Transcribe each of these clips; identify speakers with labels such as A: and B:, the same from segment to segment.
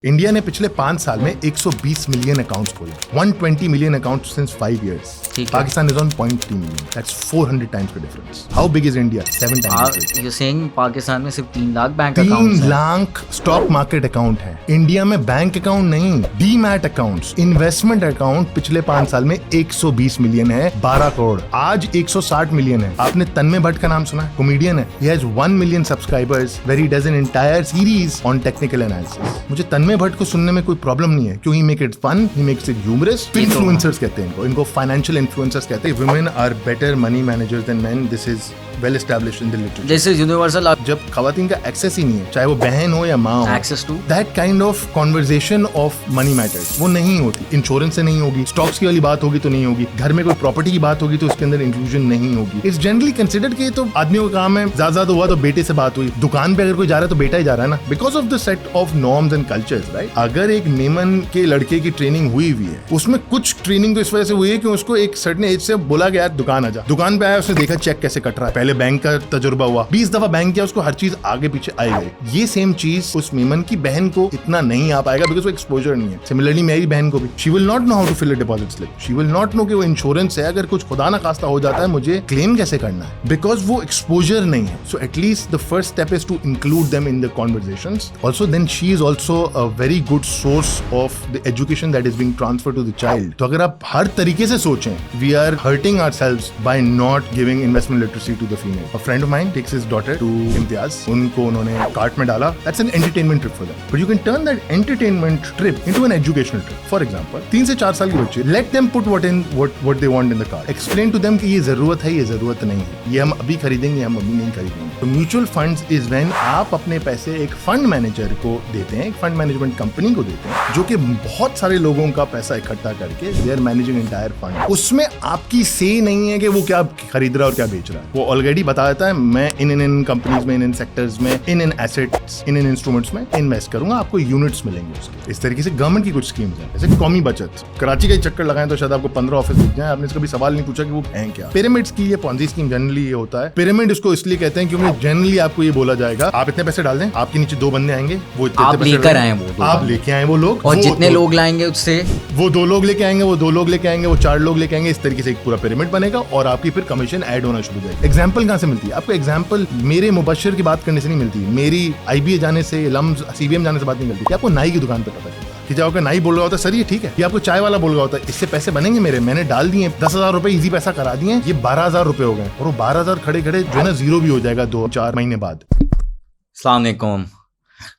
A: India ने पिछले 5 साल में 120 मिलियन अकाउंट्स खोले, 120 million accounts since 5 years. Pakistan is on 0.2 million. That's 400 times the difference. How big is India? 7 times.
B: You're saying Pakistan में सिर्फ 3 lakh bank accounts हैं?
A: 3 लाख स्टॉक मार्केट अकाउंट है. इंडिया में बैंक अकाउंट नहीं, डीमैट अकाउंट्स, इन्वेस्टमेंट अकाउंट पिछले 5 साल में 120 million है, 12 करोड़. आज 160 मिलियन है. आपने तन्मय भट्ट का नाम सुना है? कॉमेडियन है. He has 1 million subscribers where he does an entire series on technical analysis. मुझे तन्मय भट्ट को सुनने में कोई प्रॉब्लम नहीं है. क्यों? He make it fun, he makes it humorous. Influencers कहते हैं इनको फाइनेंशियल इन्फ्लुएंसर्स कहते हैं. Women are better money managers than men. This is well established in the literature.
B: This is universal.
A: जब खवातीन का एक्सेस ही नहीं है, चाहे वो बहन हो या माँ हो,
B: access to
A: that kind of conversation of money matters वो नहीं होती. इंश्योरेंस से नहीं होगी, स्टॉक्स की वाली बात होगी तो नहीं होगी, घर में कोई प्रॉपर्टी की बात होगी तो उसके अंदर इंक्लूजन नहीं होगी. इट्स जनरली कंसिडर्ड कि तो आदमियों का काम है. ज्यादा हुआ तो बेटे से बात हुई, दुकान पे अगर कोई जा रहा है तो बेटा ही जा रहा है ना, because of the set of norms and cultures. Right. अगर एक मेमन के लड़के की ट्रेनिंग हुई है, उसमें कुछ ट्रेनिंग तो इस वजह से हुई है कि उसको एक सर्टेन एज से बोला गया दुकान आ जा. दुकान पे आया, उसने देखा चेक कैसे कट रहा है, पहले बैंक का तजुर्बा हुआ, 20 दफा बैंक किया, उसको हर चीज आगे पीछे आई गई. ये सेम चीज उस मेमन की बहन को इतना नहीं आ पाएगा बिकॉज वो एक्सपोजर नहीं है. सिमिलरली मेरी बहन को भी, she will not know how to fill a deposit slip. She will not know कि वो इंश्योरेंस है, अगर कुछ खुदा ना खास्ता हो जाता है मुझे क्लेम कैसे करना है, बिकॉज वो एक्सपोजर नहीं है. So at least the first step is to include them in the conversations. Also then she is also a very good source of the education that is being transferred to the child. तो अगर आप हर तरीके से सोचें, we are hurting ourselves by not giving investment literacy to the female. A friend of mine takes his daughter to Imtiaz. उनको उन्होंने cart में डाला. That's an entertainment trip for them, but you can turn that entertainment trip into an educational trip. For example 3 से 4 साल के बच्चे, let them put what they want in the cart. Explain to them कि ये जरूरत है, ये जरूरत नहीं है, ये हम अभी खरीदेंगे, हम अभी नहीं खरीदेंगे. तो म्यूचुअल फंड्स इज व्हेन आप अपने पैसे एक फंड मैनेजर को देते हैं, एक फंड मैनेजमेंट कंपनी को देते हैं, जो कि बहुत सारे लोगों का पैसा इकट्ठा करके they are managing entire fund. उसमें आपकी से नहीं है कि वो क्या खरीद रहा है और क्या बेच रहा है. वो ऑलरेडी बता देता है मैं इन कंपनीज में, इन सेक्टर्स में, इन एसेट्स, इन इंस्ट्रूमेंट्स में इन्वेस्ट करूंगा, आपको यूनिट्स मिलेंगे उसके. इस तरीके से गवर्नमेंट की कुछ स्कीम्स हैं, जैसे कौमी बचत. कराची का चक्कर लगाएं तो शायद आपको 15 ऑफिस दिख जाए. आपने कभी सवाल नहीं पूछा कि वो हैं क्या. पिरामिड्स की ये पॉन्जी स्कीम जनरली ये होता है. पिरामिड इसको इसलिए कहते हैं क्योंकि जनरली आपको ये बोला जाएगा आप इतने पैसे डाल दें, आपके नीचे 2 बंदे आएंगे, वो
B: आप लेकर आए,
A: आप लेके आए वो लोग,
B: और जितने लोग लाएंगे उससे
A: वो 2 लोग लेके आएंगे, वो 2 लोग लेके आएंगे, वो 4 लोग लेके आएंगे. इस तरीके से एक पूरा पिरामिड बनेगा और आपकी फिर कमीशन ऐड होना शुरू हो जाएगी. एग्जांपल कहां से मिलती है आपको? एग्जांपल मेरे मुबश्शिर की बात करने से नहीं मिलती, मेरी IBA जाने से, लम्स CBM जाने से बात नहीं मिलती. कि आपको नाई की दुकान पे पता चलता कि जाओ नाई बोल रहा होता है सर ये ठीक है, ये आपको चाय वाला बोल रहा होता है इससे पैसे बनेंगे मेरे, मैंने डाल दिए 10,000 रुपए इजी पैसा करा दिए, ये 12,000 रुपए हो गए, और वो 12,000 खड़े खड़े जो है ना जीरो भी हो जाएगा 2-4 महीने बाद.
B: अस्सलाम वालेकुम.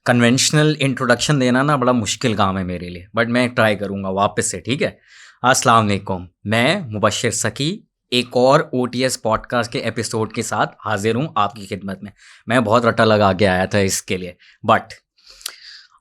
B: कन्वेंशनल इंट्रोडक्शन देना ना बड़ा मुश्किल काम है मेरे लिए, बट मैं ट्राई करूंगा वापस से. ठीक है. अस्सलाम वालेकुम. मैं मुबश्शिर सकी एक और OTS पॉडकास्ट के एपिसोड के साथ हाजिर हूँ आपकी खिदमत में. मैं बहुत रट्टा लगा के आया था इसके लिए, बट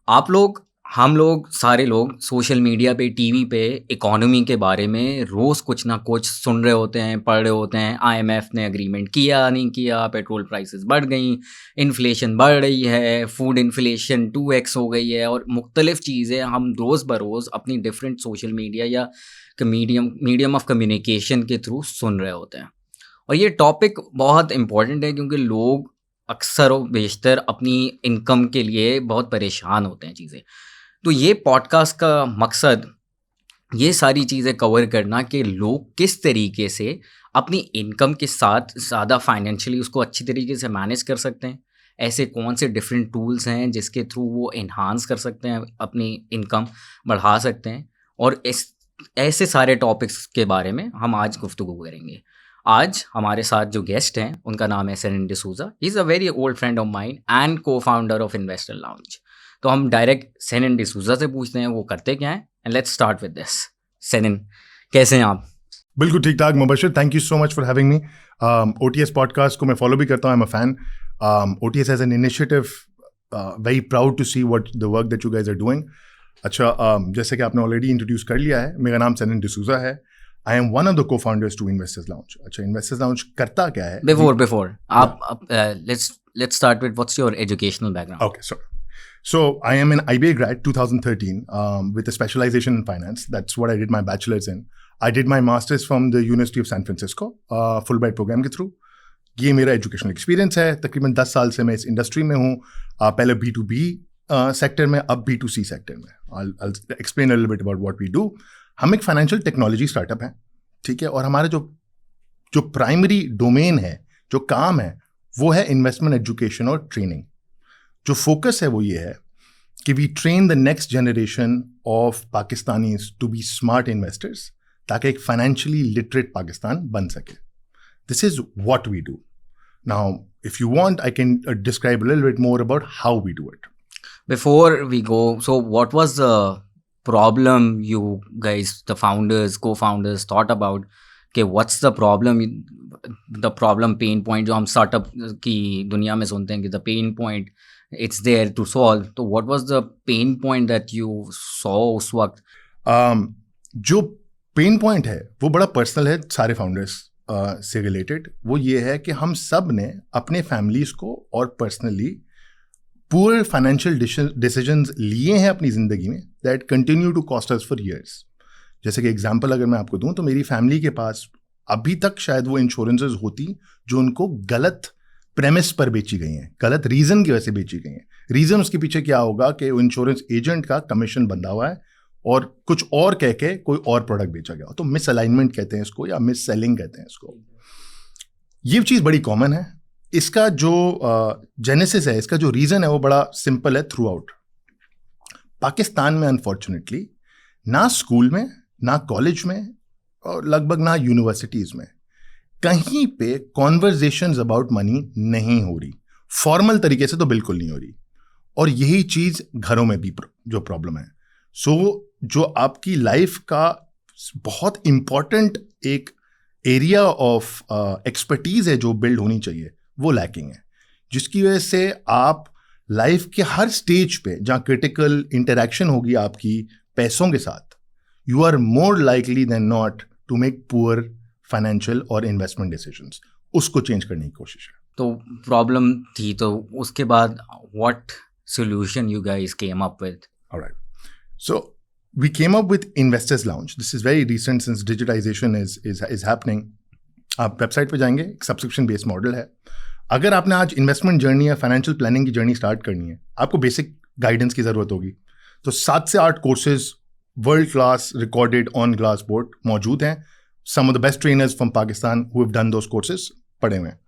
B: आप लोग, हम लोग, सारे लोग सोशल मीडिया पे, टीवी पे इकोनॉमी के बारे में रोज़ कुछ ना कुछ सुन रहे होते हैं, पढ़ रहे होते हैं. IMF ने एग्रीमेंट किया, नहीं किया, पेट्रोल प्राइसेस बढ़ गई, इन्फ्लेशन बढ़ रही है, फूड इन्फ्लेशन 2x हो गई है, और मुख्तलिफ चीज़ें हम रोज़ बरोज़ अपनी डिफरेंट सोशल मीडिया या मीडियम ऑफ कम्युनिकेशन के थ्रू सुन रहे होते हैं. और ये टॉपिक बहुत इम्पॉर्टेंट है क्योंकि लोग अक्सर और बेशतर अपनी इनकम के लिए बहुत परेशान होते हैं चीज़ें. तो ये पॉडकास्ट का मकसद ये सारी चीज़ें कवर करना कि लोग किस तरीके से अपनी इनकम के साथ ज़्यादा फाइनेंशियली उसको अच्छी तरीके से मैनेज कर सकते हैं. ऐसे कौन से डिफरेंट टूल्स हैं जिसके थ्रू वो इन्हांस कर सकते हैं, अपनी इनकम बढ़ा सकते हैं. और ऐसे सारे टॉपिक्स के बारे में हम आज गुफ्तगू करेंगे. आज हमारे साथ जो गेस्ट हैं उनका नाम है Senin D'Souza. He is a very old friend of mine and co-founder of investor lounge. तो हम डायरेक्ट सेनिन डिसूजा से पूछते हैं वो करते क्या हैं, and let's start with this. Senin, कैसे हैं आप?
A: बिल्कुल ठीक ठाक Mubashir, thank you so much for having me. OTS podcast को मैं फॉलो भी करता हूँ, I am a fan. OTS as an initiative, very proud to see what the work that you guys are doing. अच्छा, जैसे कि आपने ऑलरेडी इंट्रोड्यूस कर लिया है, मेरा नाम सेनिन डिसूजा है. I am one of the co-founders to investors lounge. अच्छा, इन्वेस्टर्स लाउंज करता क्या है?
B: बिफोर आप let's start with what's your educational background.
A: Okay, sorry. So I am an IBA grad 2013 with a specialization in finance. That's what I did my bachelor's in. I did my master's from the University of San Francisco, Fulbright program के through. ये मेरा educational experience है. तकरीबन 10 साल से मैं इस industry में हूँ. पहले B2B सेक्टर में, अब B2C सेक्टर में, I'll explain a little bit about what we do. हम एक फाइनेंशियल टेक्नोलॉजी स्टार्टअप है, ठीक है, और हमारा जो प्राइमरी डोमेन है, जो काम है, वो है इन्वेस्टमेंट एजुकेशन और ट्रेनिंग. जो फोकस है वो ये है कि we train the next generation of Pakistanis to be smart investors, ताकि एक फाइनेंशियली लिटरेट पाकिस्तान बन सके. This is what we do. Now if you want, I can describe a little bit more about how we do it.
B: Before we go, so what was the problem you guys, the founders, co-founders thought about? Okay, what's the problem? The problem pain point जो हम startup की दुनिया में सुनते हैं कि the pain point it's there to solve. So what was the pain point that you saw उस वक्त?
A: जो pain point है वो बड़ा personal है सारे founders से रिलेटेड. वो ये है कि हम सब ने अपने फैमिलीज को और पर्सनली पूरे फाइनेंशियल डिसीजंस लिए हैं अपनी ज़िंदगी में that continue to cost us for years. जैसे कि एग्जांपल अगर मैं आपको दूं तो मेरी फैमिली के पास अभी तक शायद वो इंश्योरेंसेज होती जो उनको गलत प्रेमिस पर बेची गई हैं, गलत रीज़न की वजह से बेची गई हैं. रीज़न उसके पीछे क्या होगा कि वो इंश्योरेंस एजेंट का कमीशन बंधा हुआ है और कुछ और कह के कोई और प्रोडक्ट बेचा गया, तो मिस अलाइनमेंट कहते हैं इसको या मिस सेलिंग कहते हैं इसको. ये चीज़ बड़ी कॉमन है. इसका जो जेनेसिस है, इसका जो रीज़न है वो बड़ा सिंपल है. थ्रू आउट पाकिस्तान में अनफॉर्चुनेटली ना स्कूल में, ना कॉलेज में और लगभग ना यूनिवर्सिटीज़ में कहीं पे कॉन्वर्जेशंस अबाउट मनी नहीं हो रही. फॉर्मल तरीके से तो बिल्कुल नहीं हो रही. और यही चीज़ घरों में भी जो प्रॉब्लम है. जो आपकी लाइफ का बहुत इम्पॉर्टेंट एक एरिया ऑफ एक्सपर्टीज है जो बिल्ड होनी चाहिए, वो लैकिंग है, जिसकी वजह से आप लाइफ के हर स्टेज पे जहाँ क्रिटिकल इंटरेक्शन होगी आपकी पैसों के साथ, you are more likely than not to make poor financial और इन्वेस्टमेंट डिसीजंस. उसको चेंज करने की कोशिश है.
B: तो प्रॉब्लम थी, तो उसके बाद what solution you guys came up with?
A: Alright, so we came up with Investors Lounge. This is very recent since digitization is happening. आप वेबसाइट पे जाएंगे, एक सब्सक्रिप्शन बेस्ड मॉडल है. अगर आपने आज इन्वेस्टमेंट जर्नी या फाइनेंशियल प्लानिंग की जर्नी स्टार्ट करनी है, आपको बेसिक गाइडेंस की ज़रूरत होगी. तो 7 से 8 courses world class recorded on glass board मौजूद हैं. Some of the best trainers from Pakistan who have done those courses पढ़े हुए हैं.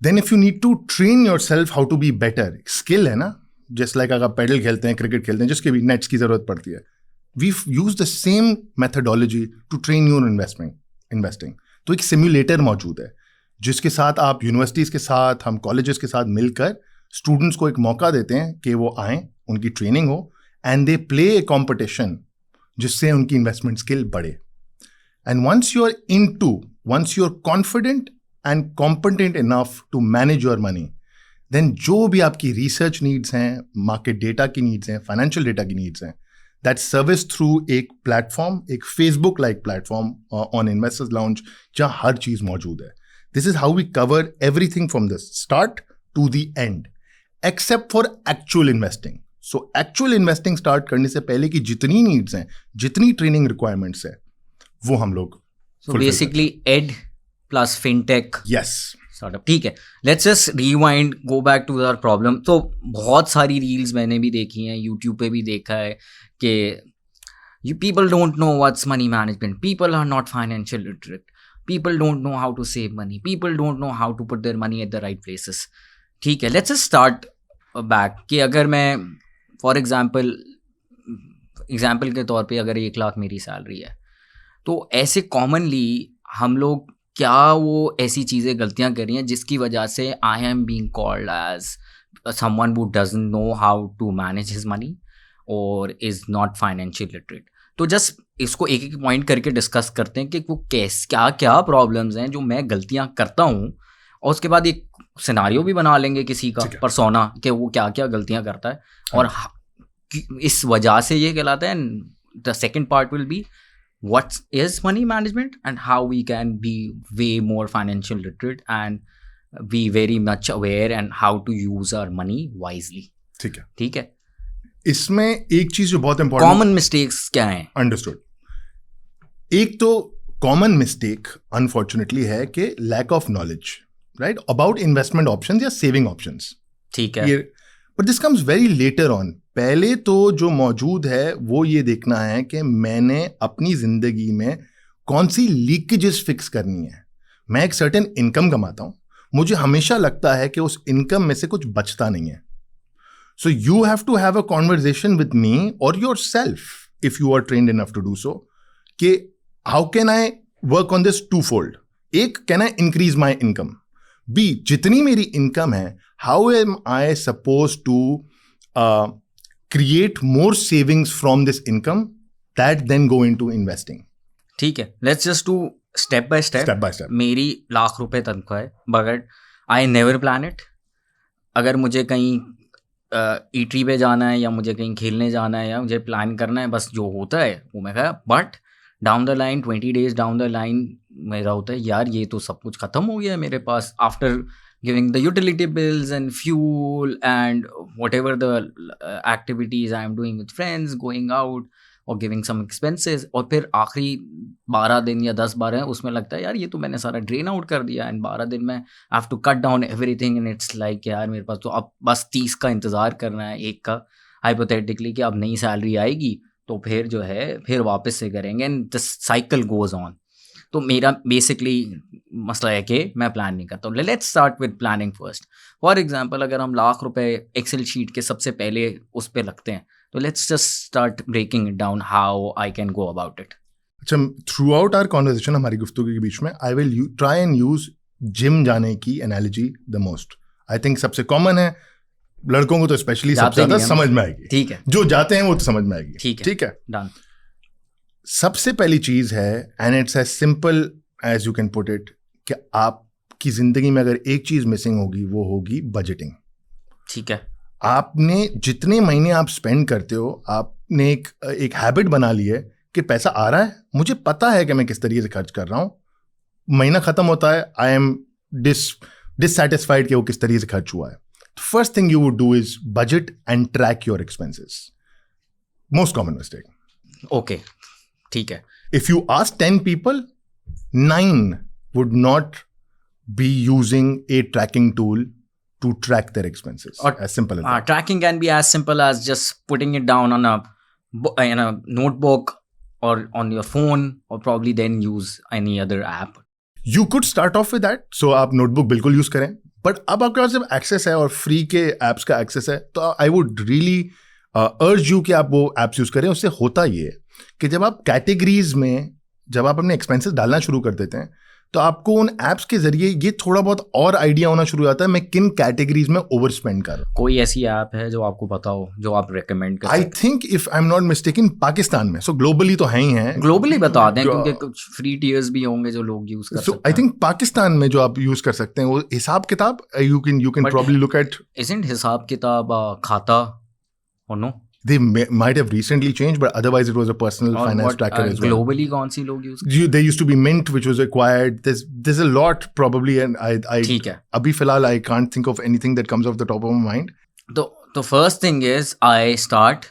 A: Then if you need to train your self how to be better, skill है ना, just like अगर आप pedal खेलते हैं, क्रिकेट खेलते हैं, जिसके भी नेट्स की ज़रूरत पड़ती है, we use the same methodology to train your investing. तो एक सिम्युलेटर मौजूद है जिसके साथ आप यूनिवर्सिटीज़ के साथ, हम कॉलेजेस के साथ मिलकर स्टूडेंट्स को एक मौका देते हैं कि वो आएँ, उनकी ट्रेनिंग हो, and they play a competition जिससे उनकी इन्वेस्टमेंट स्किल बढ़े. And once you are confident and competent enough to manage your money, then जो भी आपकी रिसर्च नीड्स हैं, मार्केट डेटा की नीड्स हैं, फाइनेंशियल डेटा की नीड्स हैं, दैट सर्विस थ्रू एक प्लेटफॉर्म, एक Facebook like platform on investors lounge, जहाँ हर चीज़ मौजूद है. This is how we cover everything from the start to the end, except for actual investing. So actual investing start करने से पहले की जितनी नीड्स हैं, जितनी ट्रेनिंग रिक्वायरमेंट्स है, वो हम लोग
B: basically ed plus fintech.
A: Yes,
B: ठीक है. Let's just rewind, go back to our problem. तो बहुत सारी रील्स मैंने भी देखी हैं, यूट्यूब पे भी देखा है कि you people don't know what's money management, people are not financial literate, people don't know how to save money, people don't know how to put their money at the right places. ठीक है, let's just start back कि अगर मैं for example के तौर पे अगर 1 लाख मेरी सैलरी है, तो ऐसे कॉमनली हम लोग क्या वो ऐसी चीज़ें गलतियां कर रही हैं जिसकी वजह से I am being called as someone who doesn't know how to manage his money और इज़ नॉट फाइनेंशियल लिटरेट. तो जस्ट इसको एक एक पॉइंट करके डिस्कस करते हैं कि वो क्या क्या प्रॉब्लम्स हैं जो मैं गलतियां करता हूं, और उसके बाद एक सिनारियो भी बना लेंगे किसी का पर्सोना कि वो क्या क्या गलतियां करता है और इस वजह से ये कहलाता है. The second part will be what is money management and how we can be way more financial literate and be very much aware and how to use our money wisely. ठीक है.
A: इसमें एक चीज जो बहुत इंपॉर्टेंट,
B: कॉमन मिस्टेक्स क्या हैं?
A: Understood. एक तो कॉमन मिस्टेक अनफॉर्चुनेटली है कि lack of knowledge, right, about investment options या सेविंग ऑप्शंस.
B: ठीक है.
A: ये but this comes very later on. पहले तो जो मौजूद है वो ये देखना है कि मैंने अपनी जिंदगी में कौन सी लीकेजेस फिक्स करनी है. मैं एक सर्टेन इनकम कमाता हूं, मुझे हमेशा लगता है कि उस इनकम में से कुछ बचता नहीं है. So you have to have a conversation with me और your self if you are trained enough to do so, कि how can I work on this two fold. एक, can I increase my income. B, जितनी मेरी income है, how am I suppose to create more savings from this income that then go into investing.
B: ठीक है, let's just do step by
A: step by step.
B: मेरी ₹1,00,000 तनख्वाह है, but I never plan it. अगर मुझे कहीं ईटरी पे जाना है या मुझे कहीं खेलने जाना है या मुझे प्लान करना है, बस जो होता है वो मैं कहा. But down the line 20 days down the line मेरा होता है यार ये तो सब कुछ ख़त्म हो गया है मेरे पास, after giving the utility bills and fuel and whatever the activities I am doing with friends, going out और गिविंग सम एक्सपेंसेस. और फिर आखिरी 12 दिन या 10-12 है उसमें लगता है यार ये तो मैंने सारा ड्रेन आउट कर दिया. एंड 12 दिन में I have to cut down everything and it's like यार मेरे पास तो अब बस 30 का इंतज़ार करना है, एक का हाइपोथेटिकली कि अब नई सैलरी आएगी तो फिर जो है फिर वापस से करेंगे and the cycle goes on. तो मेरा बेसिकली मसला है कि मैं प्लान नहीं करता हूँ. Let's start with planning first. For example अगर हम ₹1,00,000 एक्सेल शीट के सबसे पहले उस पर लगते हैं, तो let's just start breaking it down how I can go about it.
A: अच्छा, थ्रू आउट आवर कॉन्वर्सेशन, हमारी गुफ्तगू के बीच में, I will try and use gym जाने की analogy the most. I think सबसे कॉमन है, लड़कों को तो स्पेशली सबसे ज्यादा समझ में आएगी.
B: ठीक है,
A: जो जाते हैं वो तो समझ में आएगी. ठीक है,
B: डन.
A: सबसे पहली चीज है, and it's as simple as you can put it, कि आपकी जिंदगी में अगर एक चीज मिसिंग होगी वो होगी बजटिंग.
B: ठीक है,
A: आपने जितने महीने आप स्पेंड करते हो, आपने एक हैबिट बना ली है कि पैसा आ रहा है, मुझे पता है कि मैं किस तरीके से खर्च कर रहा हूं. महीना खत्म होता है, आई एम डिससैटिस्फाइड कि वो किस तरीके से खर्च हुआ है. First thing you would do is budget and track your expenses. Most common mistake.
B: Okay, ठीक है.
A: If you ask 10 people, 9 would not be using a tracking tool to track their expenses.
B: Or,
A: as simple as that.
B: Tracking can be as simple as just putting it down on a notebook or on your phone, or probably then use any other app.
A: You could start off with that. So आप notebook बिल्कुल use करें. But अब आपके पास जब access है और free के apps का access है, तो I would really urge you कि आप वो apps use करें. उससे होता ये है कि जब आप कैटेगरीज में जब आप अपने एक्सपेंसेस डालना शुरू कर देते हैं, तो आपको उन एप्स के जरिए ये थोड़ा बहुत और आइडिया होना शुरू हो जाता है मैं किन कैटेगरीज में ओवर स्पेंड कर रहा हूँ.
B: कोई ऐसी ऐप है जो आपको पता हो जो आप रेकमेंड कर?
A: I think if I am not mistaken Pakistan में, सो ग्लोबली तो है ही हैं.
B: ग्लोबली बता दें क्योंकि कुछ फ्री टियर्स भी होंगे जो लोग यूज कर सकते हैं.
A: आई थिंक पाकिस्तान में जो आप यूज कर सकते हैं वो हिसाब किताब, you can probably look at.
B: Isn't हिसाब किताब खाता और no?
A: They might have recently changed, but otherwise it was a personal finance tracker as well.
B: Globally, कौन सी लोग use?
A: There used to be Mint, which was acquired. There's a lot probably, and I
B: ठीक है.
A: अभी फिलहाल I can't think of anything that comes off the top of my mind.
B: तो first thing is I start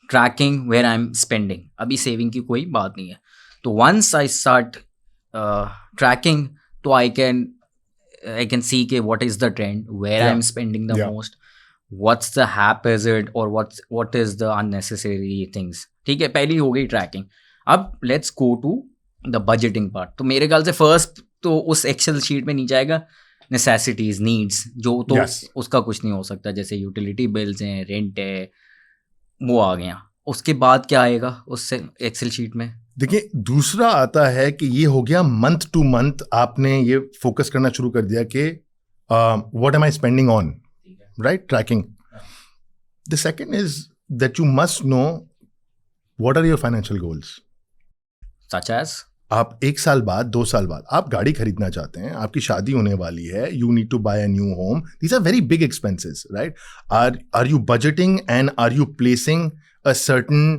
B: tracking where I'm spending. अभी saving की कोई बात नहीं है. तो once I start tracking, तो I can see के what is the trend, where I'm spending the most. What's the haphazard or what is the unnecessary things. ठीक है, पहली हो गई ट्रैकिंग. अब let's go to the budgeting part. तो मेरे ख्याल से फर्स्ट तो उस एक्सेल शीट में नहीं जाएगा नेसेसिटीज, नीड्स, जो तो उसका कुछ नहीं हो सकता, जैसे यूटिलिटी बिल्स हैं, रेंट है, वो आ गया. उसके बाद क्या आएगा उस एक्सेल शीट में?
A: देखिए, दूसरा आता है कि ये हो गया मंथ टू मंथ आपने ये फोकस करना शुरू कर दिया कि what am I spending on, right? Tracking. The second is that you must know what are your financial goals.
B: Such as?
A: आप 1 साल बाद, 2 साल बाद आप गाड़ी खरीदना चाहते हैं, आपकी शादी होने वाली है, you need to buy a new home. These are very big expenses, right? Are you budgeting and are you placing a certain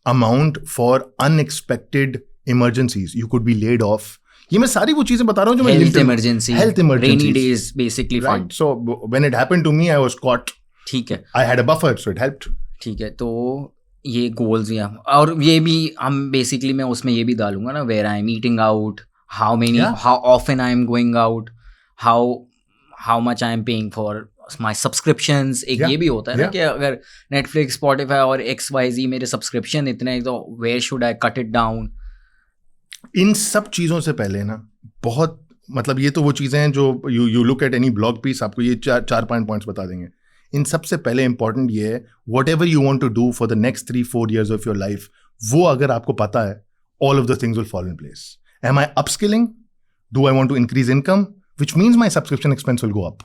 A: amount for unexpected emergencies? You could be laid off. ये मैं सारी वो चीजें बता रहा हूँ जो
B: health emergency, rainy days basically fund.
A: So when it happened to me I was caught.
B: ठीक है,
A: I had a buffer so it helped.
B: ठीक है, तो ये गोल्स हैं. और ये भी हम बेसिकली मैं उसमें ये भी डालूंगा ना, where I am eating out, how often I am going out, how much I am paying for my subscriptions, एक
A: Yeah.
B: ये भी होता है ना
A: Yeah.
B: कि अगर नेटफ्लिक्स, स्पॉटिफाई और XYZ मेरे सब्सक्रिप्शन इतने हैं, तो where should I cut it down?
A: इन सब चीज़ों से पहले ना बहुत मतलब ये तो वो चीज़ें हैं जो you look at any blog piece, आपको ये चार पॉइंट्स बता देंगे. इन सबसे पहले इंपॉर्टेंट ये है, whatever you want to do for the next 3-4 years of your life, वो अगर आपको पता है, all of the things will fall in place. Am I upskilling? Do I want to increase income? Which means my subscription expense will go up.